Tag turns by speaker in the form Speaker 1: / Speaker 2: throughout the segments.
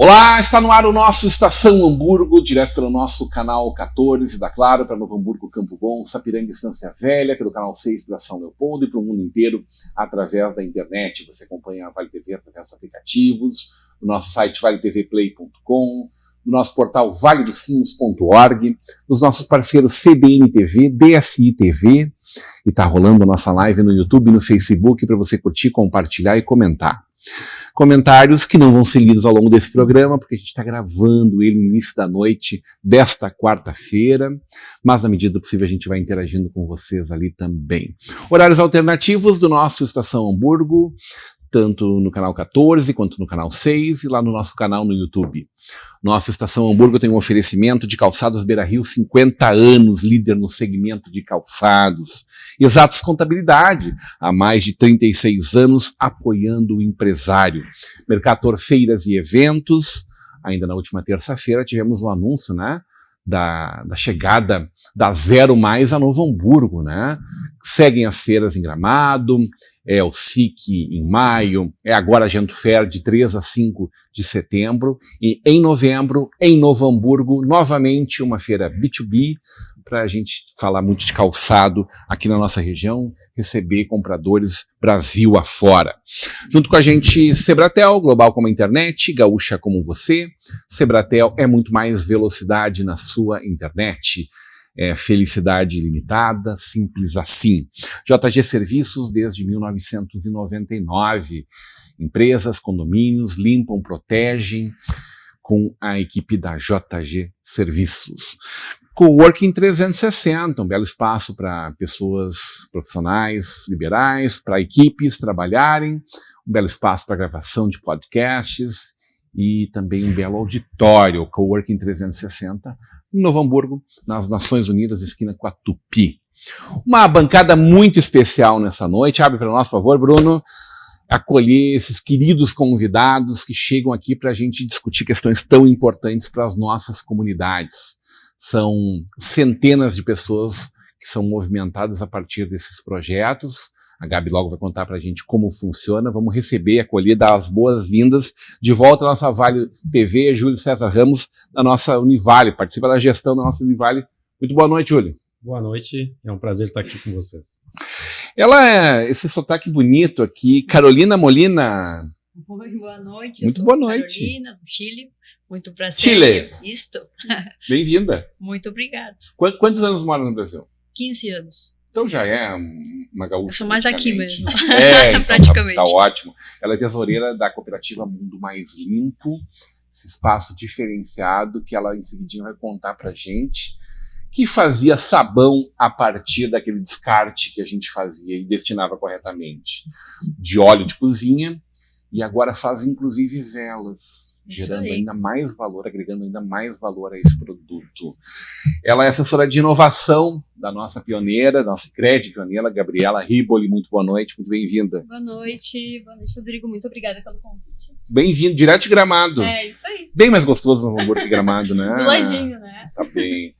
Speaker 1: Olá, está no ar o nosso Estação Hamburgo, direto pelo nosso canal 14 da Claro, para Novo Hamburgo, Campo Bom, Sapiranga e Estância Velha, pelo canal 6 para São Leopoldo e para o mundo inteiro através da internet. Você acompanha a Vale TV através dos aplicativos, do nosso site valetvplay.com, do nosso portal valedossinos.org, dos nossos parceiros CBN TV, DSI TV, e está rolando a nossa live no YouTube e no Facebook para você curtir, compartilhar e comentar. Comentários que não vão ser lidos ao longo desse programa, porque a gente está gravando ele no início da noite desta quarta-feira, mas na medida do possível a gente vai interagindo com vocês ali também. Horários alternativos do nosso Estação Hamburgo, tanto no canal 14 quanto no canal 6 e lá no nosso canal no YouTube. Nossa Estação Hamburgo tem um oferecimento de Calçados Beira Rio, 50 anos, líder no segmento de calçados. Exatos Contabilidade, há mais de 36 anos, apoiando o empresário. Mercator Feiras e Eventos, ainda na última terça-feira tivemos um anúncio, né, da chegada da Zero Mais a Novo Hamburgo, né? Seguem as feiras em Gramado, é o SIC em maio, é agora a Gento Fair de 3 a 5 de setembro, e em novembro, em Novo Hamburgo, novamente uma feira B2B, para a gente falar muito de calçado aqui na nossa região, receber compradores Brasil afora. Junto com a gente, Sebratel, global como a internet, gaúcha como você. Sebratel é muito mais velocidade na sua internet. É felicidade ilimitada, simples assim. JG Serviços desde 1999. Empresas, condomínios, limpam, protegem com a equipe da JG Serviços. Coworking 360, um belo espaço para pessoas profissionais, liberais, para equipes trabalharem, um belo espaço para gravação de podcasts e também um belo auditório, Coworking 360, em Novo Hamburgo, nas Nações Unidas, esquina com a Tupi. Uma bancada muito especial nessa noite. Abre para nós, por favor, Bruno, acolher esses queridos convidados que chegam aqui para a gente discutir questões tão importantes para as nossas comunidades. São centenas de pessoas que são movimentadas a partir desses projetos. A Gabi logo vai contar para a gente como funciona. Vamos receber, acolher, dar as boas-vindas de volta à nossa Vale TV, Júlio César Ramos, da nossa Univale, participa da gestão da nossa Univale. Muito boa noite, Júlio.
Speaker 2: Boa noite, é um prazer estar aqui com vocês.
Speaker 1: Ela é esse sotaque bonito aqui, Carolina Molina.
Speaker 3: Oi, boa noite.
Speaker 1: Muito boa noite.
Speaker 3: Carolina, do Chile. Muito prazer.
Speaker 1: Chile.
Speaker 3: Isto.
Speaker 1: Bem-vinda.
Speaker 3: Muito obrigada.
Speaker 1: Quantos anos mora no Brasil?
Speaker 3: 15 anos.
Speaker 1: Então já é uma gaúcha.
Speaker 3: Eu sou mais aqui mesmo.
Speaker 1: Então
Speaker 3: praticamente.
Speaker 1: Tá ótimo. Ela é tesoureira da cooperativa Mundo Mais Limpo, esse espaço diferenciado que ela em seguidinho vai contar pra gente, que fazia sabão a partir daquele descarte que a gente fazia e destinava corretamente de óleo de cozinha, e agora faz inclusive velas, gerando ainda mais valor, agregando ainda mais valor a esse produto. Ela é assessora de inovação da nossa pioneira, da nossa CRED pioneira, Gabriela Riboli. Muito boa noite, muito bem-vinda.
Speaker 3: Boa noite, Rodrigo, muito obrigada pelo convite.
Speaker 1: Bem-vindo, direto de Gramado.
Speaker 3: É, isso aí.
Speaker 1: Bem mais gostoso no Hamburgo que Gramado, né?
Speaker 3: Do ladinho, né?
Speaker 1: Tá bem.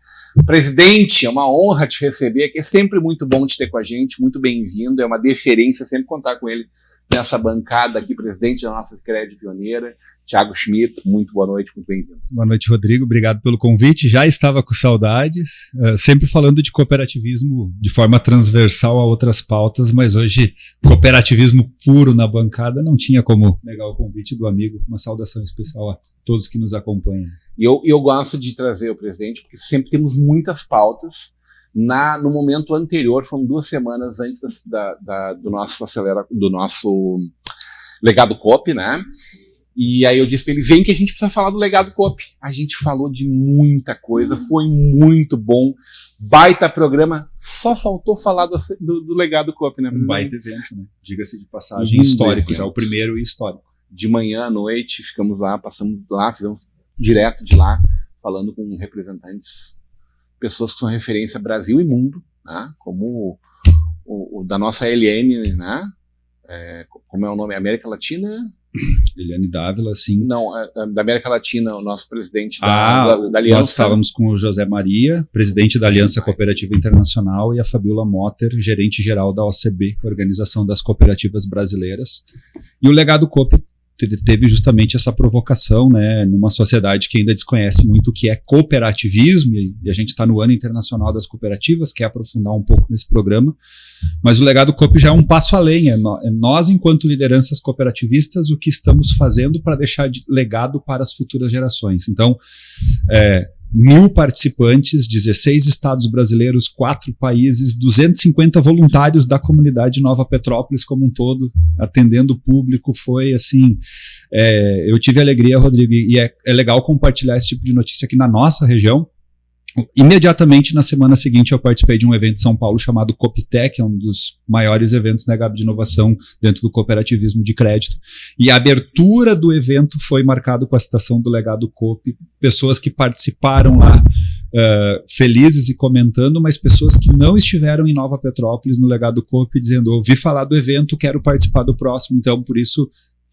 Speaker 1: Presidente, é uma honra te receber aqui, é sempre muito bom te ter com a gente, muito bem-vindo, é uma deferência sempre contar com ele nessa bancada aqui, presidente da nossa CRED pioneira, Thiago Schmidt. Muito boa noite, muito bem-vindo.
Speaker 4: Boa noite, Rodrigo, obrigado pelo convite, já estava com saudades, sempre falando de cooperativismo de forma transversal a outras pautas, mas hoje cooperativismo puro na bancada, não tinha como negar o convite do amigo. Uma saudação especial a todos que nos acompanham.
Speaker 1: E eu gosto de trazer o presidente, porque sempre temos muitas pautas. No momento anterior, foram 2 semanas antes do nosso legado COP, né? E aí eu disse pra ele, vem que a gente precisa falar do legado COP. A gente falou de muita coisa, foi muito bom, baita programa, só faltou falar do legado COP, né?
Speaker 4: Um baita evento, né? Diga-se de passagem, histórico, evento. Já o primeiro histórico.
Speaker 1: De manhã à noite, ficamos lá, passamos lá, fizemos direto de lá, falando com representantes, pessoas que são referência Brasil e mundo, né? Como o da nossa LN, né? Como é o nome? América Latina?
Speaker 4: Eliane Dávila, sim.
Speaker 1: Não, da América Latina, o nosso presidente da Aliança.
Speaker 4: Nós estávamos com o José Maria, presidente da Aliança Cooperativa Internacional, e a Fabiola Motter, gerente-geral da OCB, Organização das Cooperativas Brasileiras. E o legado COP teve justamente essa provocação, né, numa sociedade que ainda desconhece muito o que é cooperativismo, e a gente está no Ano Internacional das Cooperativas, quer aprofundar um pouco nesse programa, mas o legado COP já é um passo além, nós, enquanto lideranças cooperativistas, o que estamos fazendo para deixar de legado para as futuras gerações. Então, 1.000 participantes, 16 estados brasileiros, 4 países, 250 voluntários da comunidade Nova Petrópolis como um todo, atendendo o público. Foi assim, eu tive alegria, Rodrigo, e é legal compartilhar esse tipo de notícia aqui na nossa região. Imediatamente na semana seguinte eu participei de um evento em São Paulo chamado Coptec, que é um dos maiores eventos, né, Gabi, de inovação dentro do cooperativismo de crédito, e a abertura do evento foi marcado com a citação do legado COP, pessoas que participaram lá felizes e comentando, mas pessoas que não estiveram em Nova Petrópolis no legado COP dizendo, ouvi falar do evento, quero participar do próximo. Então por isso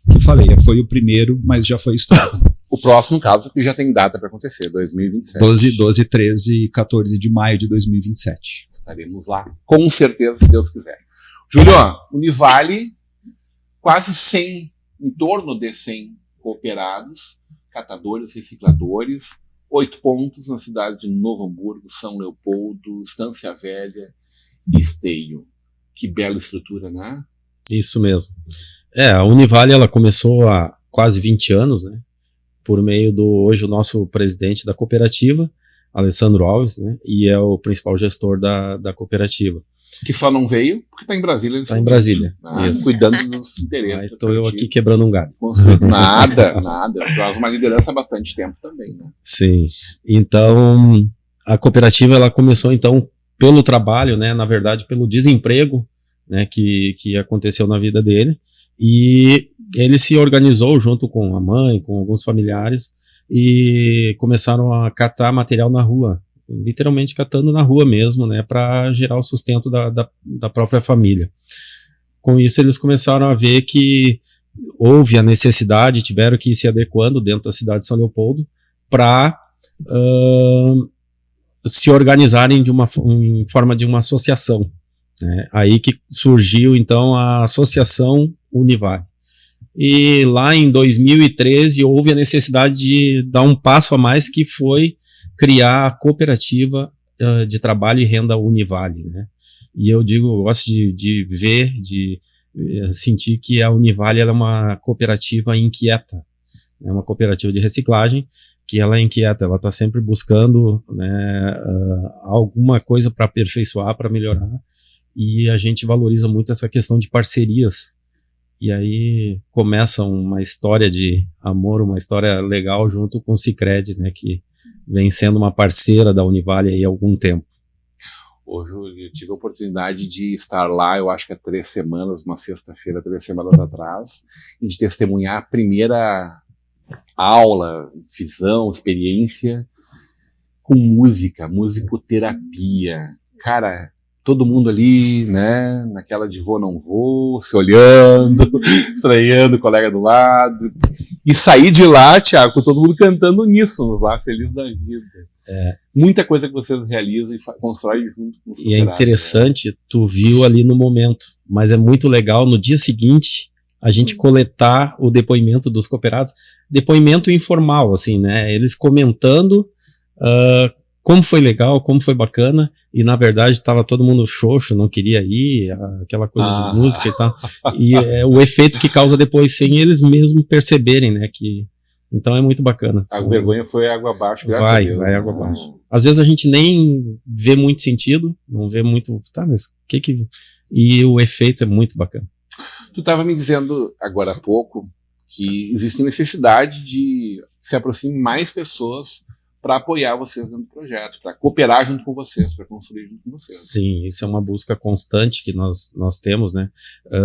Speaker 4: que falei, foi o primeiro, mas já foi história.
Speaker 1: O próximo caso que já tem data para acontecer, 2027.
Speaker 4: 12, 13 e 14 de maio de 2027.
Speaker 1: Estaremos lá, com certeza, se Deus quiser. Júlio, Univale, quase 100, em torno de 100 cooperados, catadores, recicladores, 8 pontos nas cidades de Novo Hamburgo, São Leopoldo, Estância Velha e Esteio. Que bela estrutura, né?
Speaker 2: Isso mesmo. A Univale, ela começou há quase 20 anos, né? Por meio hoje o nosso presidente da cooperativa, Alessandro Alves, né? E é o principal gestor da cooperativa.
Speaker 1: Que só não veio porque está em Brasília.
Speaker 2: Está em Brasília,
Speaker 1: isso. Cuidando dos interesses.
Speaker 2: Estou eu aqui quebrando um galho.
Speaker 1: Nada. Traz uma liderança há bastante tempo também, né?
Speaker 2: Sim. Então, a cooperativa, ela começou, então, pelo trabalho, né? Na verdade, pelo desemprego, né? Que aconteceu na vida dele. E ele se organizou junto com a mãe, com alguns familiares, e começaram a catar material na rua, literalmente catando na rua mesmo, né, para gerar o sustento da própria família. Com isso, eles começaram a ver que houve a necessidade, tiveram que ir se adequando dentro da cidade de São Leopoldo para se organizarem em forma de uma associação. Aí que surgiu, então, a Associação Univale. E lá em 2013 houve a necessidade de dar um passo a mais, que foi criar a cooperativa de trabalho e renda Univale, né? E eu gosto de ver, de sentir que a Univale ela é uma cooperativa inquieta, é uma cooperativa de reciclagem que ela é inquieta, ela está sempre buscando, né, alguma coisa para aperfeiçoar, para melhorar, e a gente valoriza muito essa questão de parcerias. E aí começa uma história de amor, uma história legal junto com o Sicredi, né, que vem sendo uma parceira da Univale aí há algum tempo.
Speaker 1: Hoje eu tive a oportunidade de estar lá, eu acho que há 3 semanas, uma sexta-feira, 3 semanas atrás, e de testemunhar a primeira aula, visão, experiência com música, musicoterapia. Cara, todo mundo ali, né, naquela de vou, não vou, se olhando, estranhando o colega do lado. E sair de lá, Thiago, com todo mundo cantando uníssonos lá, feliz da vida. Muita coisa que vocês realizam e constroem junto com os
Speaker 2: E é interessante, né? Tu viu ali no momento, mas é muito legal no dia seguinte a gente coletar o depoimento dos cooperados, depoimento informal, assim, né, eles comentando como foi legal, como foi bacana, e na verdade estava todo mundo xoxo, não queria ir, aquela coisa de música e tal, e o efeito que causa depois, sem eles mesmos perceberem, né, que... Então é muito bacana.
Speaker 1: A vergonha foi água abaixo, graças a Deus.
Speaker 2: Vai água abaixo. Às vezes a gente nem vê muito sentido, não vê muito, tá, mas o que... E o efeito é muito bacana.
Speaker 1: Tu estava me dizendo agora há pouco que existe necessidade de se aproximar mais pessoas para apoiar vocês dentro do projeto, para cooperar junto com vocês, para construir junto com vocês.
Speaker 2: Sim, isso é uma busca constante que nós temos, né?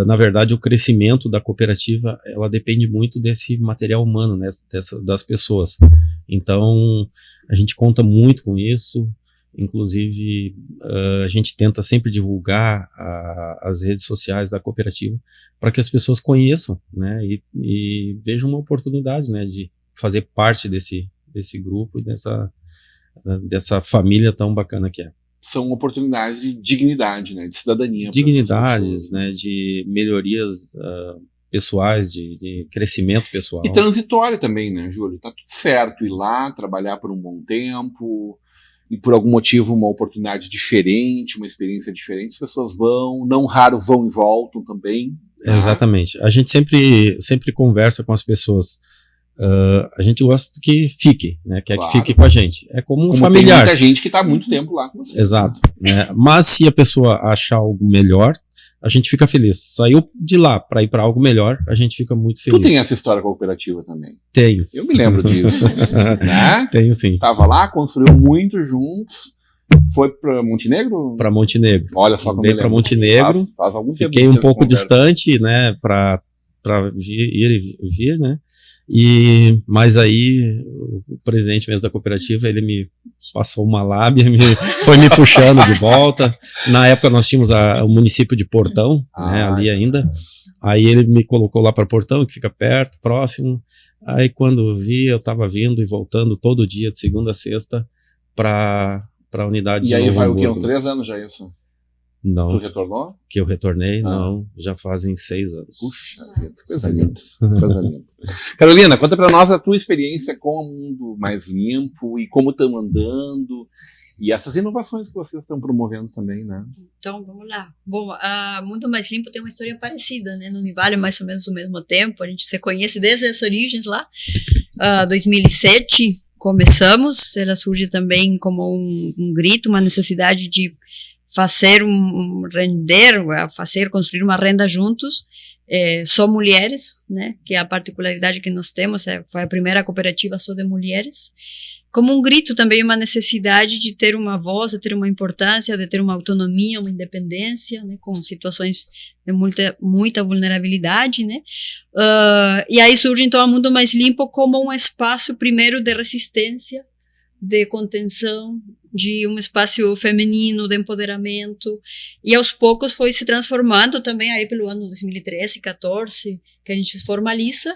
Speaker 2: Na verdade, o crescimento da cooperativa, ela depende muito desse material humano, né? Das pessoas. Então, a gente conta muito com isso. Inclusive, a gente tenta sempre divulgar as redes sociais da cooperativa para que as pessoas conheçam, né? E vejam uma oportunidade, né? De fazer parte desse grupo e dessa família tão bacana que é.
Speaker 1: São oportunidades de dignidade, né, de cidadania.
Speaker 2: Dignidades, né, de melhorias pessoais, de crescimento pessoal.
Speaker 1: E transitório também, né, Júlio? Tá tudo certo ir lá, trabalhar por um bom tempo, e por algum motivo uma oportunidade diferente, uma experiência diferente, as pessoas vão, não raro vão e voltam também. Tá?
Speaker 2: Exatamente. A gente sempre conversa com as pessoas. A gente gosta que fique, né? Quer
Speaker 1: Claro.
Speaker 2: que fique com a gente. É como um
Speaker 1: Como
Speaker 2: familiar.
Speaker 1: tem muita gente que está há muito tempo lá com você.
Speaker 2: Exato. Né? Mas se a pessoa achar algo melhor, a gente fica feliz. Saiu de lá para ir para algo melhor, a gente fica muito feliz.
Speaker 1: Tu tem essa história com a cooperativa também.
Speaker 2: Tenho.
Speaker 1: Eu me lembro disso. Né?
Speaker 2: Tenho sim.
Speaker 1: Tava lá, construiu muito juntos. Foi para Montenegro?
Speaker 2: Para Montenegro.
Speaker 1: Olha só como
Speaker 2: Dei para Montenegro.
Speaker 1: Faz algum tempo.
Speaker 2: Fiquei
Speaker 1: que
Speaker 2: um
Speaker 1: vocês
Speaker 2: pouco
Speaker 1: conversam.
Speaker 2: distante, né? Para ir e vir, né? Mas aí o presidente mesmo da cooperativa, ele me passou uma lábia, foi me puxando de volta. Na época nós tínhamos o município de Portão, né, ali ainda. Aí ele me colocou lá para Portão, que fica perto, próximo. Aí quando vi, eu estava vindo e voltando todo dia, de segunda a sexta, para a unidade de
Speaker 1: E aí
Speaker 2: Novo
Speaker 1: vai o quê?
Speaker 2: Hamburgo.
Speaker 1: Uns 3 anos já isso?
Speaker 2: Não,
Speaker 1: Tu retornou?
Speaker 2: que eu retornei,
Speaker 1: Ah.
Speaker 2: não, já fazem 6 anos.
Speaker 1: Puxa vida, coisa linda. Coisa linda. Carolina, conta pra nós a tua experiência com o Mundo Mais Limpo e como estão andando e essas inovações que vocês estão promovendo também, né?
Speaker 3: Então, vamos lá. Bom, a Mundo Mais Limpo tem uma história parecida, né? No Univale, mais ou menos no mesmo tempo. A gente se conhece desde as origens lá. 2007 começamos. Ela surge também como um grito, uma necessidade de fazer construir uma renda juntos. Só mulheres, né? Que é a particularidade que nós temos. Foi a primeira cooperativa só de mulheres. Como um grito também, uma necessidade de ter uma voz, de ter uma importância, de ter uma autonomia, uma independência, né, com situações de muita vulnerabilidade, né. E aí surge então o Mundo Mais Limpo como um espaço primeiro de resistência, de contenção, de um espaço feminino, de empoderamento, e aos poucos foi se transformando também aí pelo ano 2013, 2014, que a gente se formaliza,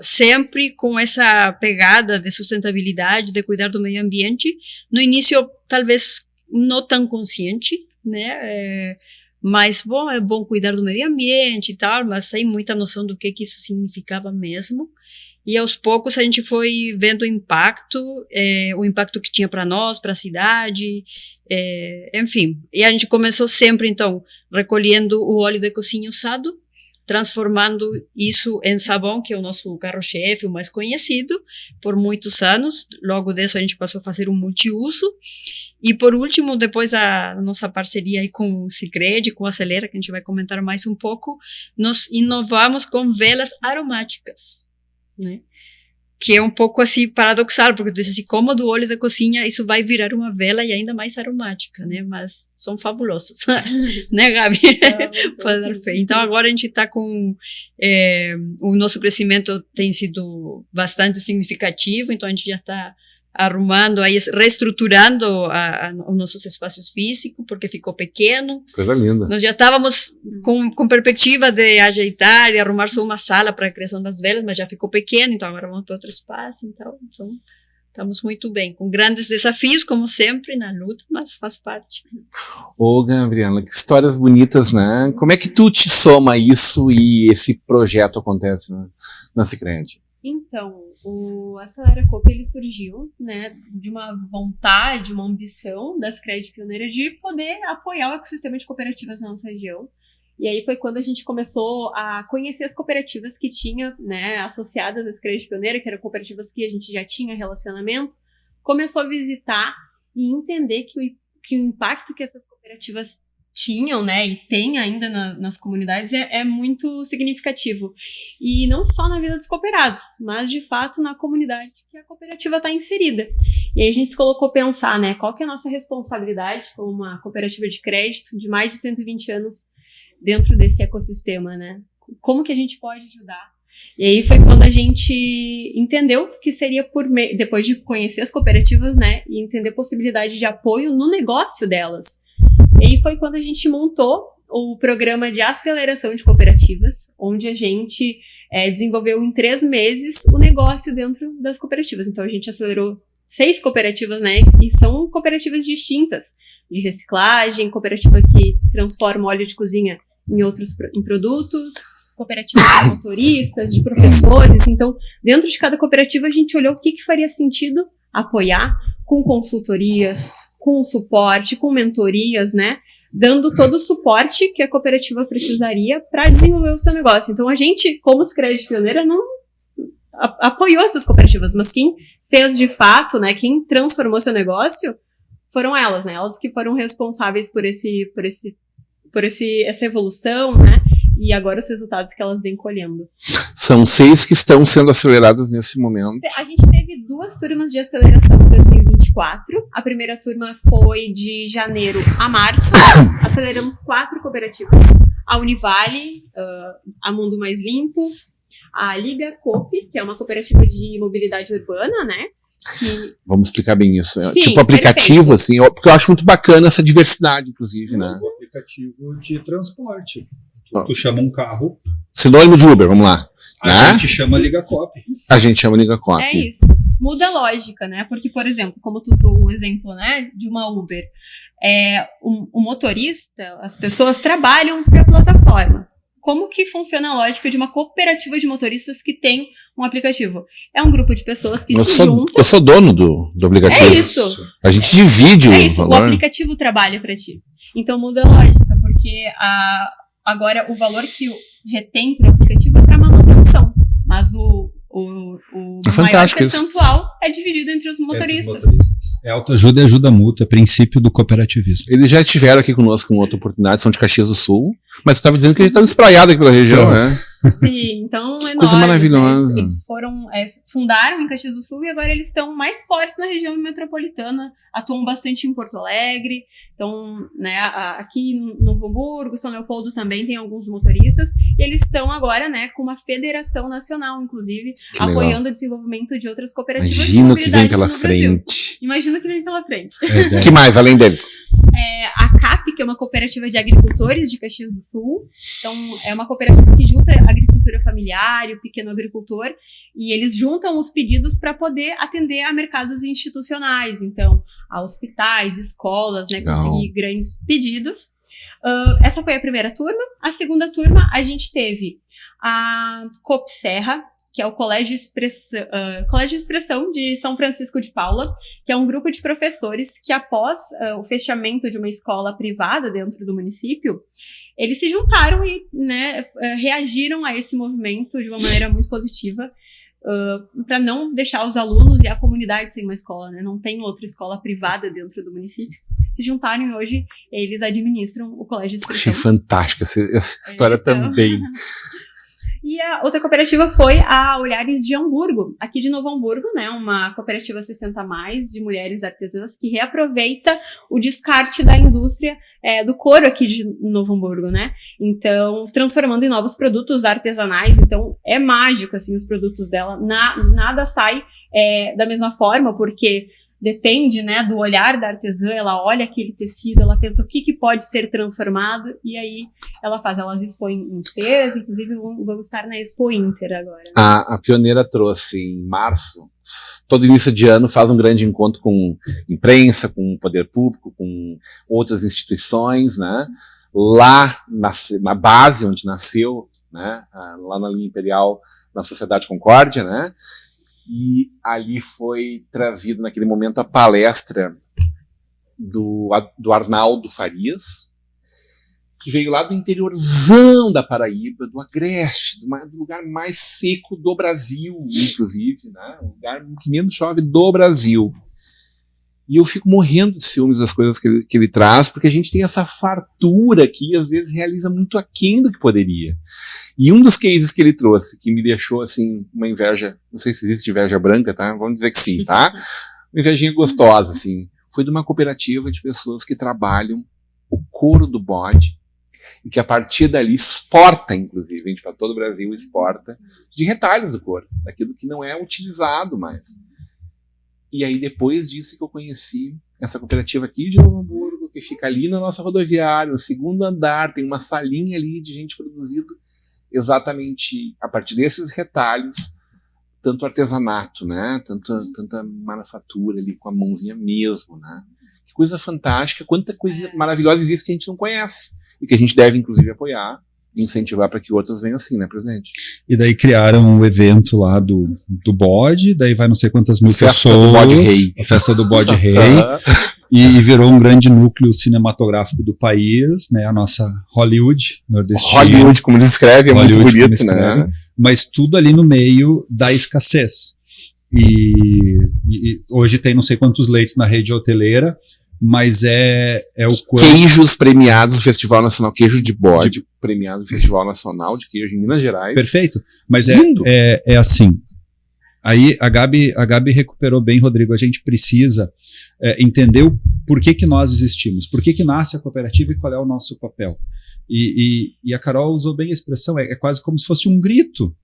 Speaker 3: sempre com essa pegada de sustentabilidade, de cuidar do meio ambiente, no início talvez não tão consciente, né, mas bom, é bom cuidar do meio ambiente e tal, mas sem muita noção do que isso significava mesmo, e aos poucos a gente foi vendo o impacto que tinha para nós, para a cidade, enfim, e a gente começou sempre então recolhendo o óleo de cozinha usado, transformando isso em sabão, que é o nosso carro-chefe, o mais conhecido, por muitos anos. Logo disso a gente passou a fazer um multiuso. E por último, depois da nossa parceria aí com o Sicredi, com a Acelera, que a gente vai comentar mais um pouco, nós inovamos com velas aromáticas, né? Que é um pouco assim paradoxal, porque tu diz assim, como do óleo da cozinha, isso vai virar uma vela e ainda mais aromática, né? Mas são fabulosas, né, Gabi? Pode dar fé. Então agora a gente está com o nosso crescimento tem sido bastante significativo, então a gente já está arrumando aí, reestruturando os nossos espaços físicos, porque ficou pequeno.
Speaker 1: Coisa linda.
Speaker 3: Nós já estávamos com perspectiva de ajeitar e arrumar só uma sala para a criação das velas, mas já ficou pequeno, então agora vamos para outro espaço, então estamos muito bem, com grandes desafios, como sempre, na luta, mas faz parte.
Speaker 1: Ô, Gabriela, que histórias bonitas, né? Como é que tu te soma a isso e esse projeto acontece na Sicredi?
Speaker 5: Então, o Acelera Coop, ele surgiu, né, de uma vontade, uma ambição da Sicredi Pioneira de poder apoiar o ecossistema de cooperativas na nossa região. E aí foi quando a gente começou a conhecer as cooperativas que tinha, né, associadas à Sicredi Pioneira, que eram cooperativas que a gente já tinha relacionamento, começou a visitar e entender que o impacto que essas cooperativas tinham, né, e tem ainda nas comunidades é muito significativo. E não só na vida dos cooperados, mas de fato na comunidade que a cooperativa está inserida. E aí a gente se colocou a pensar, né, qual que é a nossa responsabilidade como uma cooperativa de crédito de mais de 120 anos dentro desse ecossistema, né? Como que a gente pode ajudar? E aí foi quando a gente entendeu que seria depois de conhecer as cooperativas, né, e entender a possibilidade de apoio no negócio delas. E aí foi quando a gente montou o programa de aceleração de cooperativas, onde a gente desenvolveu em 3 meses o negócio dentro das cooperativas. Então a gente acelerou 6 cooperativas, né, e são cooperativas distintas, de reciclagem, cooperativa que transforma óleo de cozinha em produtos, cooperativas de motoristas, de professores. Então, dentro de cada cooperativa, a gente olhou o que faria sentido apoiar com consultorias, com suporte, com mentorias, né? Dando todo o suporte que a cooperativa precisaria para desenvolver o seu negócio. Então, a gente, como Sicredi Pioneira, não apoiou essas cooperativas, mas quem fez de fato, né? Quem transformou seu negócio foram elas, né? Elas que foram responsáveis por essa evolução, né? E agora os resultados que elas vêm colhendo.
Speaker 1: São 6 que estão sendo aceleradas nesse momento.
Speaker 5: A gente teve 2 turmas de aceleração em 2024. A primeira turma foi de janeiro a março. Aceleramos 4 cooperativas. A Univale, a Mundo Mais Limpo, a Liga Coop, que é uma cooperativa de mobilidade urbana, né?
Speaker 1: Vamos explicar bem isso.
Speaker 5: Sim,
Speaker 1: tipo aplicativo,
Speaker 5: perfeito.
Speaker 1: assim, porque eu acho muito bacana essa diversidade, inclusive, né?
Speaker 4: Um aplicativo de transporte. Tu chama um carro,
Speaker 1: Sinônimo de Uber, vamos lá.
Speaker 4: a gente chama Liga Coop.
Speaker 1: A gente chama Liga Coop.
Speaker 5: É isso. Muda a lógica, né? Porque, por exemplo, como tu usou o exemplo, né, de uma Uber, o motorista, as pessoas trabalham para a plataforma. Como que funciona a lógica de uma cooperativa de motoristas que tem um aplicativo? É um grupo de pessoas que se juntam.
Speaker 1: Eu sou dono do aplicativo.
Speaker 5: É isso.
Speaker 1: A gente divide
Speaker 5: É
Speaker 1: o
Speaker 5: isso,
Speaker 1: valor.
Speaker 5: o aplicativo trabalha para ti. Então muda a lógica, porque agora o valor que retém para o aplicativo é para manutenção, mas o maior
Speaker 1: fantástico isso.
Speaker 5: percentual é dividido entre os motoristas.
Speaker 4: É autoajuda e ajuda mútua, é princípio do cooperativismo.
Speaker 1: Eles já estiveram aqui conosco em outra oportunidade, são de Caxias do Sul, mas você estava dizendo que a gente estava espraiado aqui pela região, né?
Speaker 5: Sim, então é
Speaker 1: coisa maravilhosa.
Speaker 5: Né? Eles fundaram em Caxias do Sul e agora eles estão mais fortes na região metropolitana, atuam bastante em Porto Alegre, então, né, aqui no Novo Hamburgo, São Leopoldo também tem alguns motoristas, e eles estão agora, né, com uma federação nacional, inclusive,
Speaker 1: Que legal.
Speaker 5: apoiando o desenvolvimento de outras cooperativas de
Speaker 1: Imagina o que vem
Speaker 5: mobilidade
Speaker 1: pela
Speaker 5: no Brasil.
Speaker 1: frente.
Speaker 5: Imagina o que vem pela frente.
Speaker 1: O que mais, além deles?
Speaker 5: A CAF, que é uma cooperativa de agricultores de Caxias do Sul. Então, é uma cooperativa que junta a agricultura familiar e o pequeno agricultor, e eles juntam os pedidos para poder atender a mercados institucionais, então, a hospitais, escolas, né,
Speaker 1: Legal.
Speaker 5: conseguir grandes pedidos. Essa foi a primeira turma. A segunda turma, a gente teve a Coop Serra, que é o Colégio de Expressão de São Francisco de Paula, que é um grupo de professores que, após o fechamento de uma escola privada dentro do município, eles se juntaram e, né, reagiram a esse movimento de uma maneira muito positiva, para não deixar os alunos e a comunidade sem uma escola, né? Não tem outra escola privada dentro do município. Se juntaram e hoje eles administram o Colégio de Expressão.
Speaker 1: Achei fantástica essa história também.
Speaker 5: E a outra cooperativa foi a Olhares de Hamburgo, aqui de Novo Hamburgo, né? Uma cooperativa 60+, de mulheres artesãs que reaproveita o descarte da indústria do couro aqui de Novo Hamburgo, né? Então, transformando em novos produtos artesanais. Então, é mágico, assim, os produtos dela. Nada sai da mesma forma, porque depende, né, do olhar da artesã. Ela olha aquele tecido, ela pensa o que pode ser transformado, e aí elas expõem em feiras, inclusive vamos estar na Expo Inter agora. Né?
Speaker 1: A Pioneira trouxe em março, todo início de ano faz um grande encontro com imprensa, com o poder público, com outras instituições, né, lá na base onde nasceu, né, lá na linha imperial, na Sociedade Concórdia, né. E ali foi trazido naquele momento a palestra do Arnaldo Farias, que veio lá do interiorzão da Paraíba, do Agreste, do lugar mais seco do Brasil, inclusive, né? O lugar que menos chove do Brasil. E eu fico morrendo de ciúmes das coisas que ele traz, porque a gente tem essa fartura que às vezes realiza muito aquém do que poderia. E um dos cases que ele trouxe, que me deixou assim, uma inveja, não sei se existe inveja branca, tá? Vamos dizer que sim, tá? Uma invejinha gostosa, assim. Foi de uma cooperativa de pessoas que trabalham o couro do bode, e que a partir dali exporta, inclusive, a gente para todo o Brasil exporta, de retalhos do couro, daquilo que não é utilizado mais. E aí, depois disso que eu conheci essa cooperativa aqui de Novo Hamburgo, que fica ali na nossa rodoviária, no segundo andar, tem uma salinha ali de gente produzindo exatamente a partir desses retalhos, tanto artesanato, né? Tanta manufatura ali com a mãozinha mesmo, né? Que coisa fantástica, quanta coisa maravilhosa existe que a gente não conhece e que a gente deve, inclusive, apoiar, incentivar para que outras venham assim, né, presidente?
Speaker 4: E daí criaram um evento lá do bode, daí vai não sei quantas mil
Speaker 1: Festa
Speaker 4: pessoas.
Speaker 1: do Bode Rei.
Speaker 4: A festa do bode rei. E virou um grande núcleo cinematográfico do país, né? A nossa Hollywood nordestina.
Speaker 1: Hollywood, como ele escreve, é
Speaker 4: Hollywood,
Speaker 1: muito
Speaker 4: como
Speaker 1: bonito,
Speaker 4: escreve,
Speaker 1: né?
Speaker 4: Mas tudo ali no meio da escassez. E hoje tem não sei quantos leitos na rede hoteleira, mas é o quanto...
Speaker 1: Queijos premiados no Festival Nacional, queijo de bode premiado no Festival Nacional de Queijo em Minas Gerais.
Speaker 4: Perfeito, mas
Speaker 1: Lindo.
Speaker 4: é assim. Aí a Gabi recuperou bem, Rodrigo. A gente precisa entender o porquê que nós existimos, por que nasce a cooperativa e qual é o nosso papel. E a Carol usou bem a expressão, é quase como se fosse um grito.